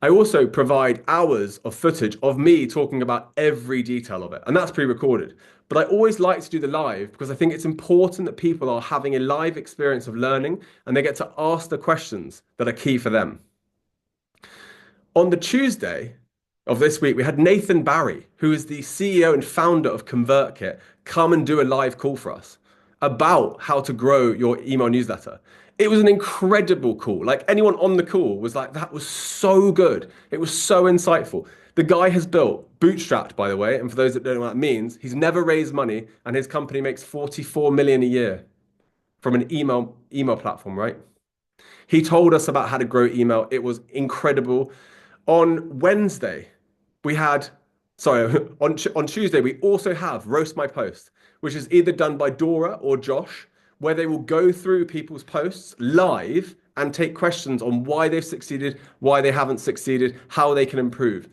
I also provide hours of footage of me talking about every detail of it, and that's pre-recorded. But I always like to do the live because I think it's important that people are having a live experience of learning and they get to ask the questions that are key for them. On the Tuesday of this week, we had Nathan Barry, who is the CEO and founder of ConvertKit, come and do a live call for us about how to grow your email newsletter. It was an incredible call. Like anyone on the call was like, that was so good. It was so insightful. The guy has built, bootstrapped, by the way, and for those that don't know what that means, he's never raised money and his company makes 44 million a year from an email platform, right? He told us about how to grow email. It was incredible. On Wednesday, we had, sorry, on Tuesday, we also have Roast My Post, which is either done by Dora or Josh, where they will go through people's posts live and take questions on why they've succeeded, why they haven't succeeded, how they can improve.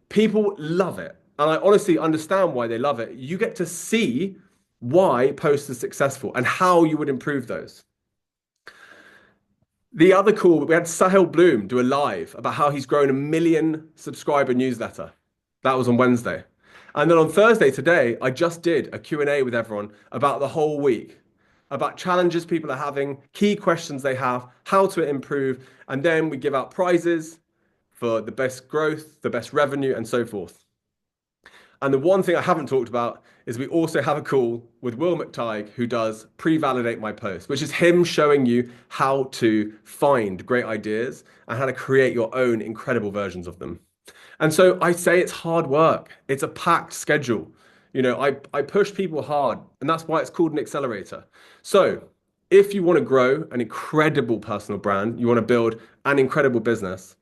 People love it. And I honestly understand why they love it. You get to see why posts are successful and how you would improve those. The other call, we had Sahil Bloom do a live about how he's grown a 1 million subscriber newsletter. That was on Wednesday. And then on Thursday today, I just did a Q&A with everyone about the whole week, about challenges people are having, key questions they have, how to improve, and then we give out prizes for the best growth, the best revenue, and so forth. And the one thing I haven't talked about is we also have a call with Will McTighe, who does pre-validate my post, which is him showing you how to find great ideas and how to create your own incredible versions of them. And so I say it's hard work. It's a packed schedule. You know, I push people hard, and that's why it's called an accelerator. So if you want to grow an incredible personal brand, you want to build an incredible business,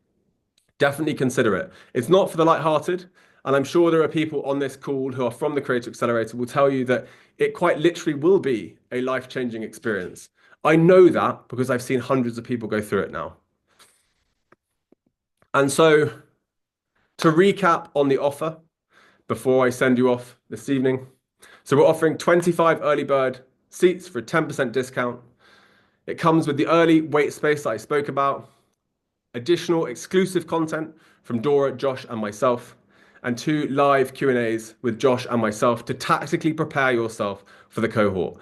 definitely consider it. It's not for the lighthearted. And I'm sure there are people on this call who are from the Creator Accelerator will tell you that it quite literally will be a life-changing experience. I know that because I've seen hundreds of people go through it now. And so to recap on the offer before I send you off this evening. So we're offering 25 early bird seats for a 10% discount. It comes with the early wait space that I spoke about, additional exclusive content from Dora, Josh, and myself, and 2 live Q&As with Josh and myself to tactically prepare yourself for the cohort.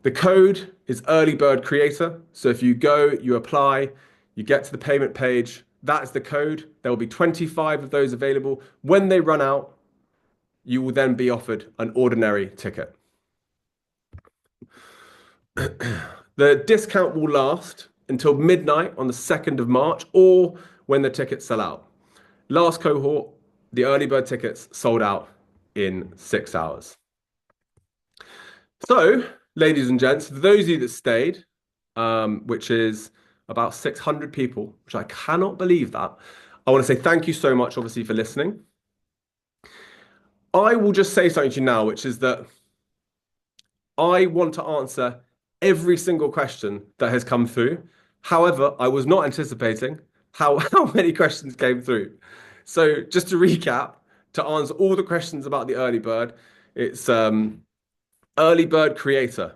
The code is Early Bird Creator. So if you go, you apply, you get to the payment page, that's the code. There will be 25 of those available. When they run out, you will then be offered an ordinary ticket. The discount will last until midnight on the 2nd of March or when the tickets sell out. Last cohort, the early bird tickets sold out in 6 hours. So, ladies and gents, for those of you that stayed, which is about 600 people, which I cannot believe that, I want to say thank you so much, obviously, for listening. I will just say something to you now, which is that I want to answer every single question that has come through. However, I was not anticipating how many questions came through. So just to recap, to answer all the questions about the early bird, it's early bird creator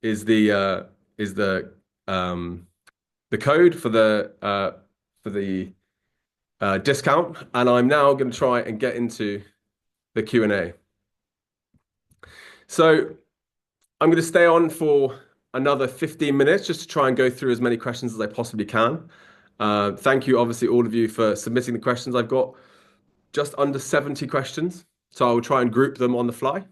is the code for the discount, and I'm now going to try and get into the Q&A. So I'm going to stay on for another 15 minutes just to try and go through as many questions as I possibly can. Thank you, obviously, all of you for submitting the questions. I've got just under 70 questions, so I'll try and group them on the fly.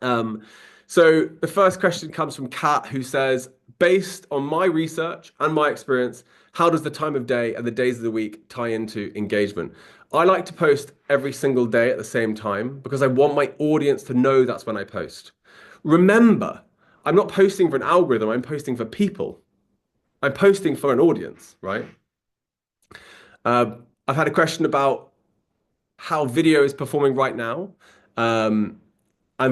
So the first question comes from Kat, who says, based on my research and my experience, how does the time of day and the days of the week tie into engagement? I like to post every single day at the same time because I want my audience to know that's when I post. Remember, I'm not posting for an algorithm, I'm posting for people. I'm posting for an audience, right? I've had a question about how video is performing right now. And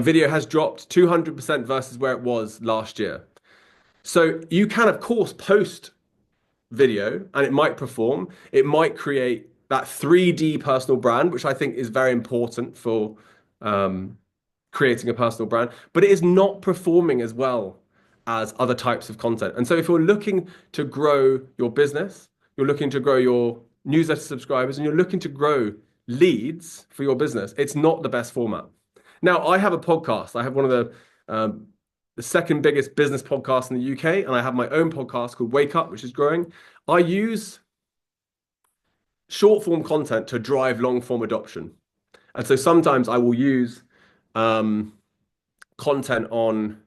video has dropped 200% versus where it was last year. So you can, of course, post video and it might perform. It might create that 3D personal brand, which I think is very important for creating a personal brand, but it is not performing as well as other types of content. And so if you're looking to grow your business, you're looking to grow your newsletter subscribers, and you're looking to grow leads for your business, it's not the best format. Now, I have a podcast. I have one of the second biggest business podcasts in the UK, and I have my own podcast called Wake Up, which is growing. I use short form content to drive long form adoption. And so sometimes I will use content on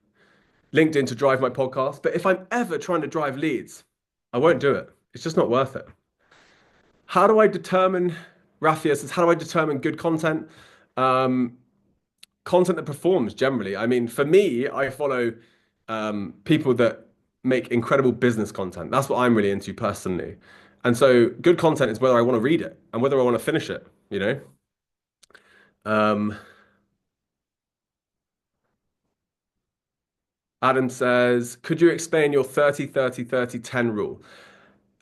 LinkedIn to drive my podcast. But if I'm ever trying to drive leads, I won't do it. It's just not worth it. How do I determine, Rafia says, how do I determine good content? Content that performs generally. I mean, for me, I follow people that make incredible business content. That's what I'm really into personally. And so good content is whether I want to read it and whether I want to finish it, you know? Adam says, could you explain your 30-30-30-10 rule?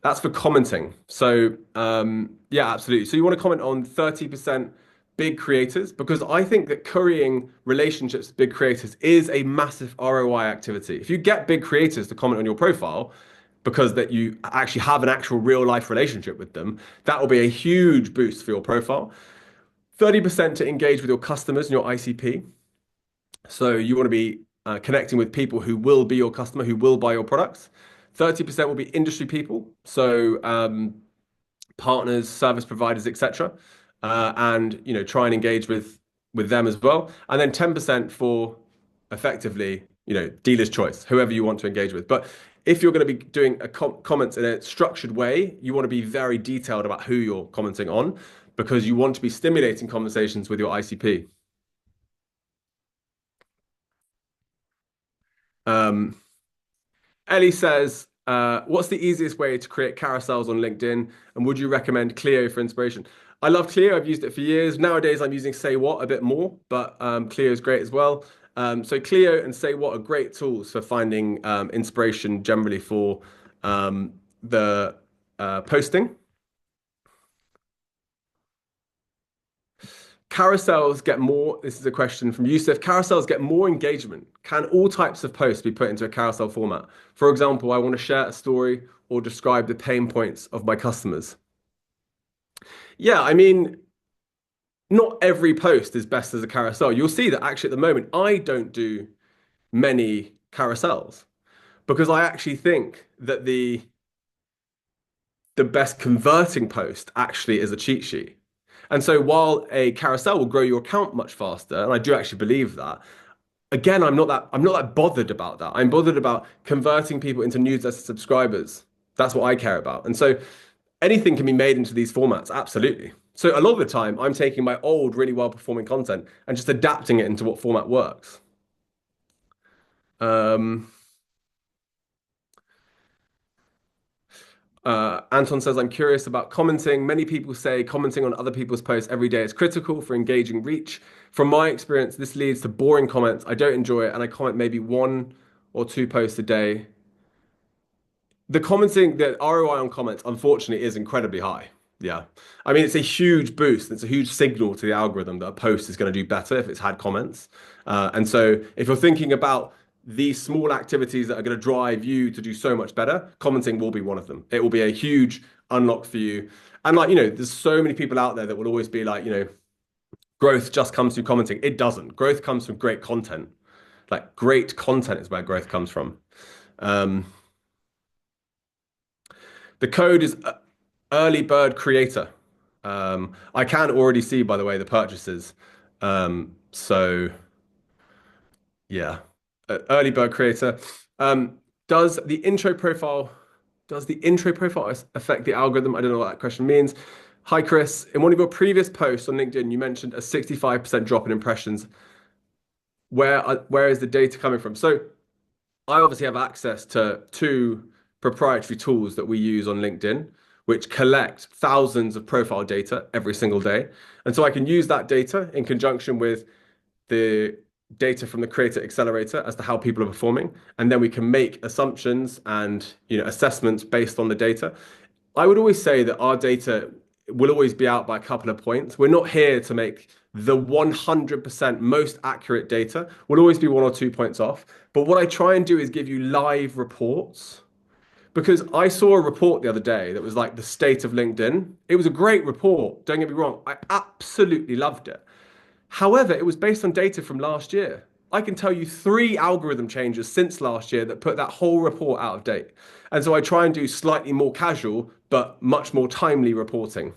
That's for commenting. So yeah, absolutely. So you want to comment on 30% big creators because I think that currying relationships with big creators is a massive ROI activity. If you get big creators to comment on your profile because that you actually have an actual real life relationship with them, that will be a huge boost for your profile. 30% to engage with your customers and your ICP. So you want to be connecting with people who will be your customer, who will buy your products. 30% will be industry people, so partners, service providers, etc. And try and engage with them as well. And then 10% for effectively, dealer's choice, whoever you want to engage with. But if you're going to be doing comments in a structured way, you want to be very detailed about who you're commenting on because you want to be stimulating conversations with your ICP. Ellie says, what's the easiest way to create carousels on LinkedIn? And would you recommend Clio for inspiration? I love Clio. I've used it for years. Nowadays, I'm using Say What a bit more, but Clio is great as well. So Clio and Say What are great tools for finding inspiration generally for the posting. Carousels get more, this is a question from Yusuf. Carousels get more engagement. Can all types of posts be put into a carousel format? For example, I want to share a story or describe the pain points of my customers. Yeah, I mean, not every post is best as a carousel. You'll see that actually at the moment, I don't do many carousels because I actually think that the best converting post actually is a cheat sheet. And so while a carousel will grow your account much faster, and I do actually believe that, again, I'm not that bothered about that. I'm bothered about converting people into newsletter subscribers. That's what I care about. And so anything can be made into these formats, absolutely. So a lot of the time, I'm taking my old, really well-performing content and just adapting it into what format works. Um, Anton says, I'm curious about commenting. Many people say commenting on other people's posts every day is critical for engaging reach. From my experience, this leads to boring comments. I don't enjoy it, and I comment maybe one or two posts a day. The commenting, the ROI on comments, unfortunately, is incredibly high. Yeah. I mean, it's a huge boost. It's a huge signal to the algorithm that a post is going to do better if it's had comments. And so if you're thinking about these small activities that are going to drive you to do so much better, commenting will be one of them. It will be a huge unlock for you. And like, there's so many people out there that will always be like, growth just comes through commenting. It doesn't. Growth comes from great content. Like great content is where growth comes from. Um, The code is early bird creator. I can already see, by the way, the purchases. So yeah, early bird creator. Um, does the intro profile does the intro profile affect the algorithm? I don't know what that question means. Hi, Chris. In one of your previous posts on LinkedIn, you mentioned a 65% drop in impressions. Where is the data coming from? So I obviously have access to two proprietary tools that we use on LinkedIn, which collect thousands of profile data every single day. And so I can use that data in conjunction with the data from the Creator Accelerator as to how people are performing. And then we can make assumptions and assessments based on the data. I would always say that our data will always be out by a couple of points. We're not here to make the 100% most accurate data. We'll always be 1 or 2 points off. But what I try and do is give you live reports because I saw a report the other day that was like the state of LinkedIn. It was a great report. Don't get me wrong. I absolutely loved it. However, it was based on data from last year. I can tell you 3 algorithm changes since last year that put that whole report out of date. And so I try and do slightly more casual, but much more timely reporting.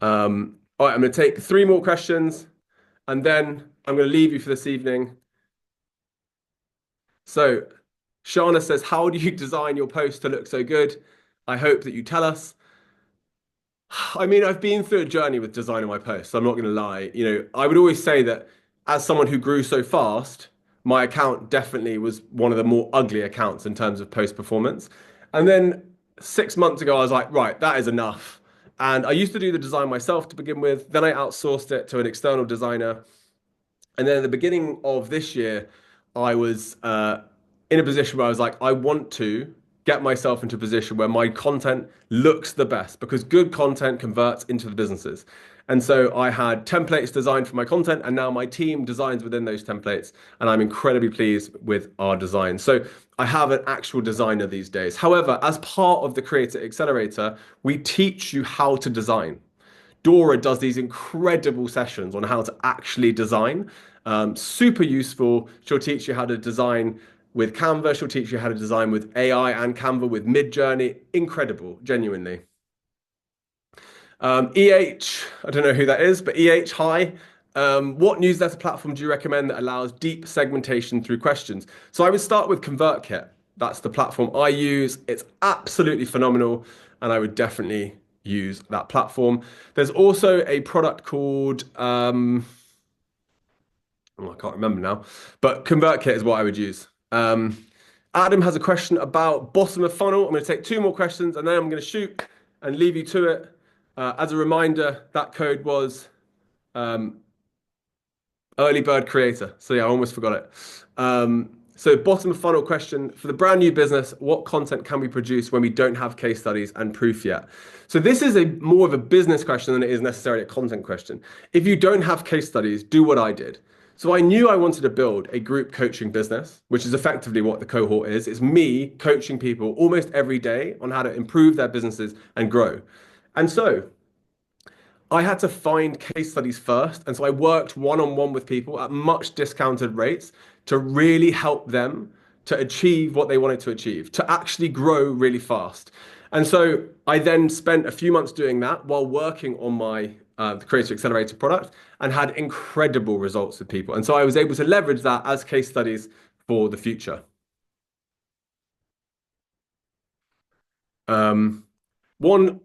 All right, I'm going to take 3 more questions and then I'm going to leave you for this evening. So, Shana says, how do you design your post to look so good? I hope that you tell us. I mean, I've been through a journey with designing my posts. So I'm not going to lie. I would always say that as someone who grew so fast, my account definitely was one of the more ugly accounts in terms of post performance. And then 6 months ago, I was like, right, that is enough. And I used to do the design myself to begin with. Then I outsourced it to an external designer. And then at the beginning of this year, I was in a position where I was like, I want to get myself into a position where my content looks the best because good content converts into the businesses. And so I had templates designed for my content, and now my team designs within those templates, and I'm incredibly pleased with our design. So I have an actual designer these days. However, as part of the Creator Accelerator, we teach you how to design. Dora does these incredible sessions on how to actually design. Super useful. She'll teach you how to design with Canva. She'll teach you how to design with AI and Canva with Midjourney. Incredible, genuinely. I don't know who that is, but EH, hi. What newsletter platform do you recommend that allows deep segmentation through questions? So I would start with ConvertKit. That's the platform I use. It's absolutely phenomenal, and I would definitely use that platform. There's also a product called, I can't remember now, but ConvertKit is what I would use. Adam has a question about bottom of funnel. I'm going to take 2 more questions and then I'm going to shoot and leave you to it. As a reminder, that code was early bird creator. So yeah, I almost forgot it. So bottom of funnel question for the brand new business, what content can we produce when we don't have case studies and proof yet? So this is a more of a business question than it is necessarily a content question. If you don't have case studies, do what I did. So I knew I wanted to build a group coaching business, which is effectively what the cohort is. It's me coaching people almost every day on how to improve their businesses and grow. And so I had to find case studies first. And so I worked one-on-one with people at much discounted rates to really help them to achieve what they wanted to achieve, to actually grow really fast. And so I then spent a few months doing that while working on my the Creator Accelerator product and had incredible results with people. And so I was able to leverage that as case studies for the future. One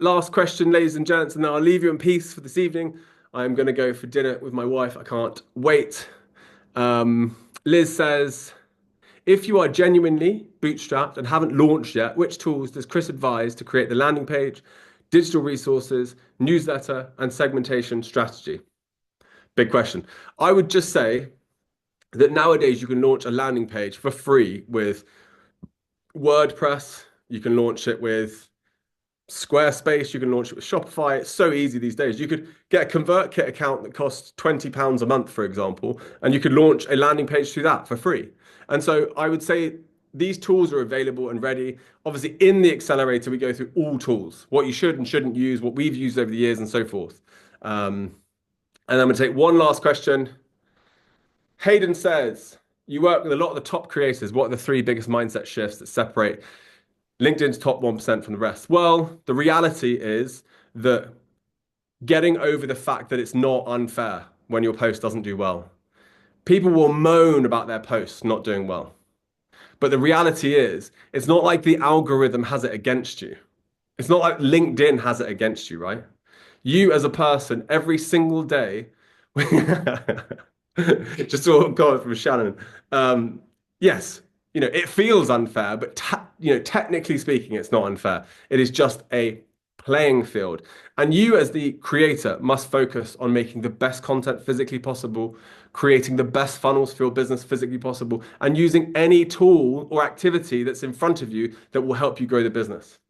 last question, ladies and gents, and then I'll leave you in peace for this evening. I'm going to go for dinner with my wife. I can't wait. Liz says, if you are genuinely bootstrapped and haven't launched yet, which tools does Chris advise to create the landing page, digital resources, newsletter, and segmentation strategy? Big question. I would just say that nowadays you can launch a landing page for free with WordPress. You can launch it with Squarespace, you can launch it with Shopify. It's so easy these days. You could get a ConvertKit account that costs £20 a month, for example, and you could launch a landing page through that for free. And so I would say these tools are available and ready. Obviously, in the accelerator, we go through all tools, what you should and shouldn't use, what we've used over the years, and so forth. And I'm going to take one last question. Hayden says, you work with a lot of the top creators. What are the three biggest mindset shifts that separate LinkedIn's top 1% from the rest? Well, the reality is that getting over the fact that it's not unfair when your post doesn't do well. People will moan about their posts not doing well. But the reality is, it's not like the algorithm has it against you. It's not like LinkedIn has it against you, right? You as a person, every single day, just saw a comment from Shannon. Yes, it feels unfair, but technically speaking, it's not unfair. It is just a playing field. And you as the creator must focus on making the best content physically possible, creating the best funnels for your business physically possible, and using any tool or activity that's in front of you that will help you grow the business.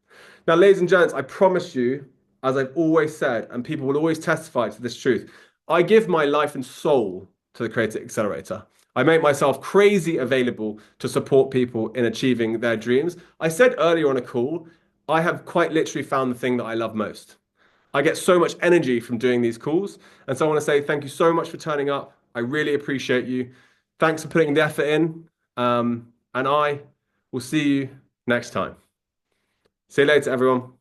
Now, ladies and gents, I promise you, as I've always said, and people will always testify to this truth, I give my life and soul to the Creator Accelerator. I make myself crazy available to support people in achieving their dreams. I said earlier on a call, I have quite literally found the thing that I love most. I get so much energy from doing these calls. And so I want to say thank you so much for turning up. I really appreciate you. Thanks for putting the effort in. And I will see you next time. See you later, everyone.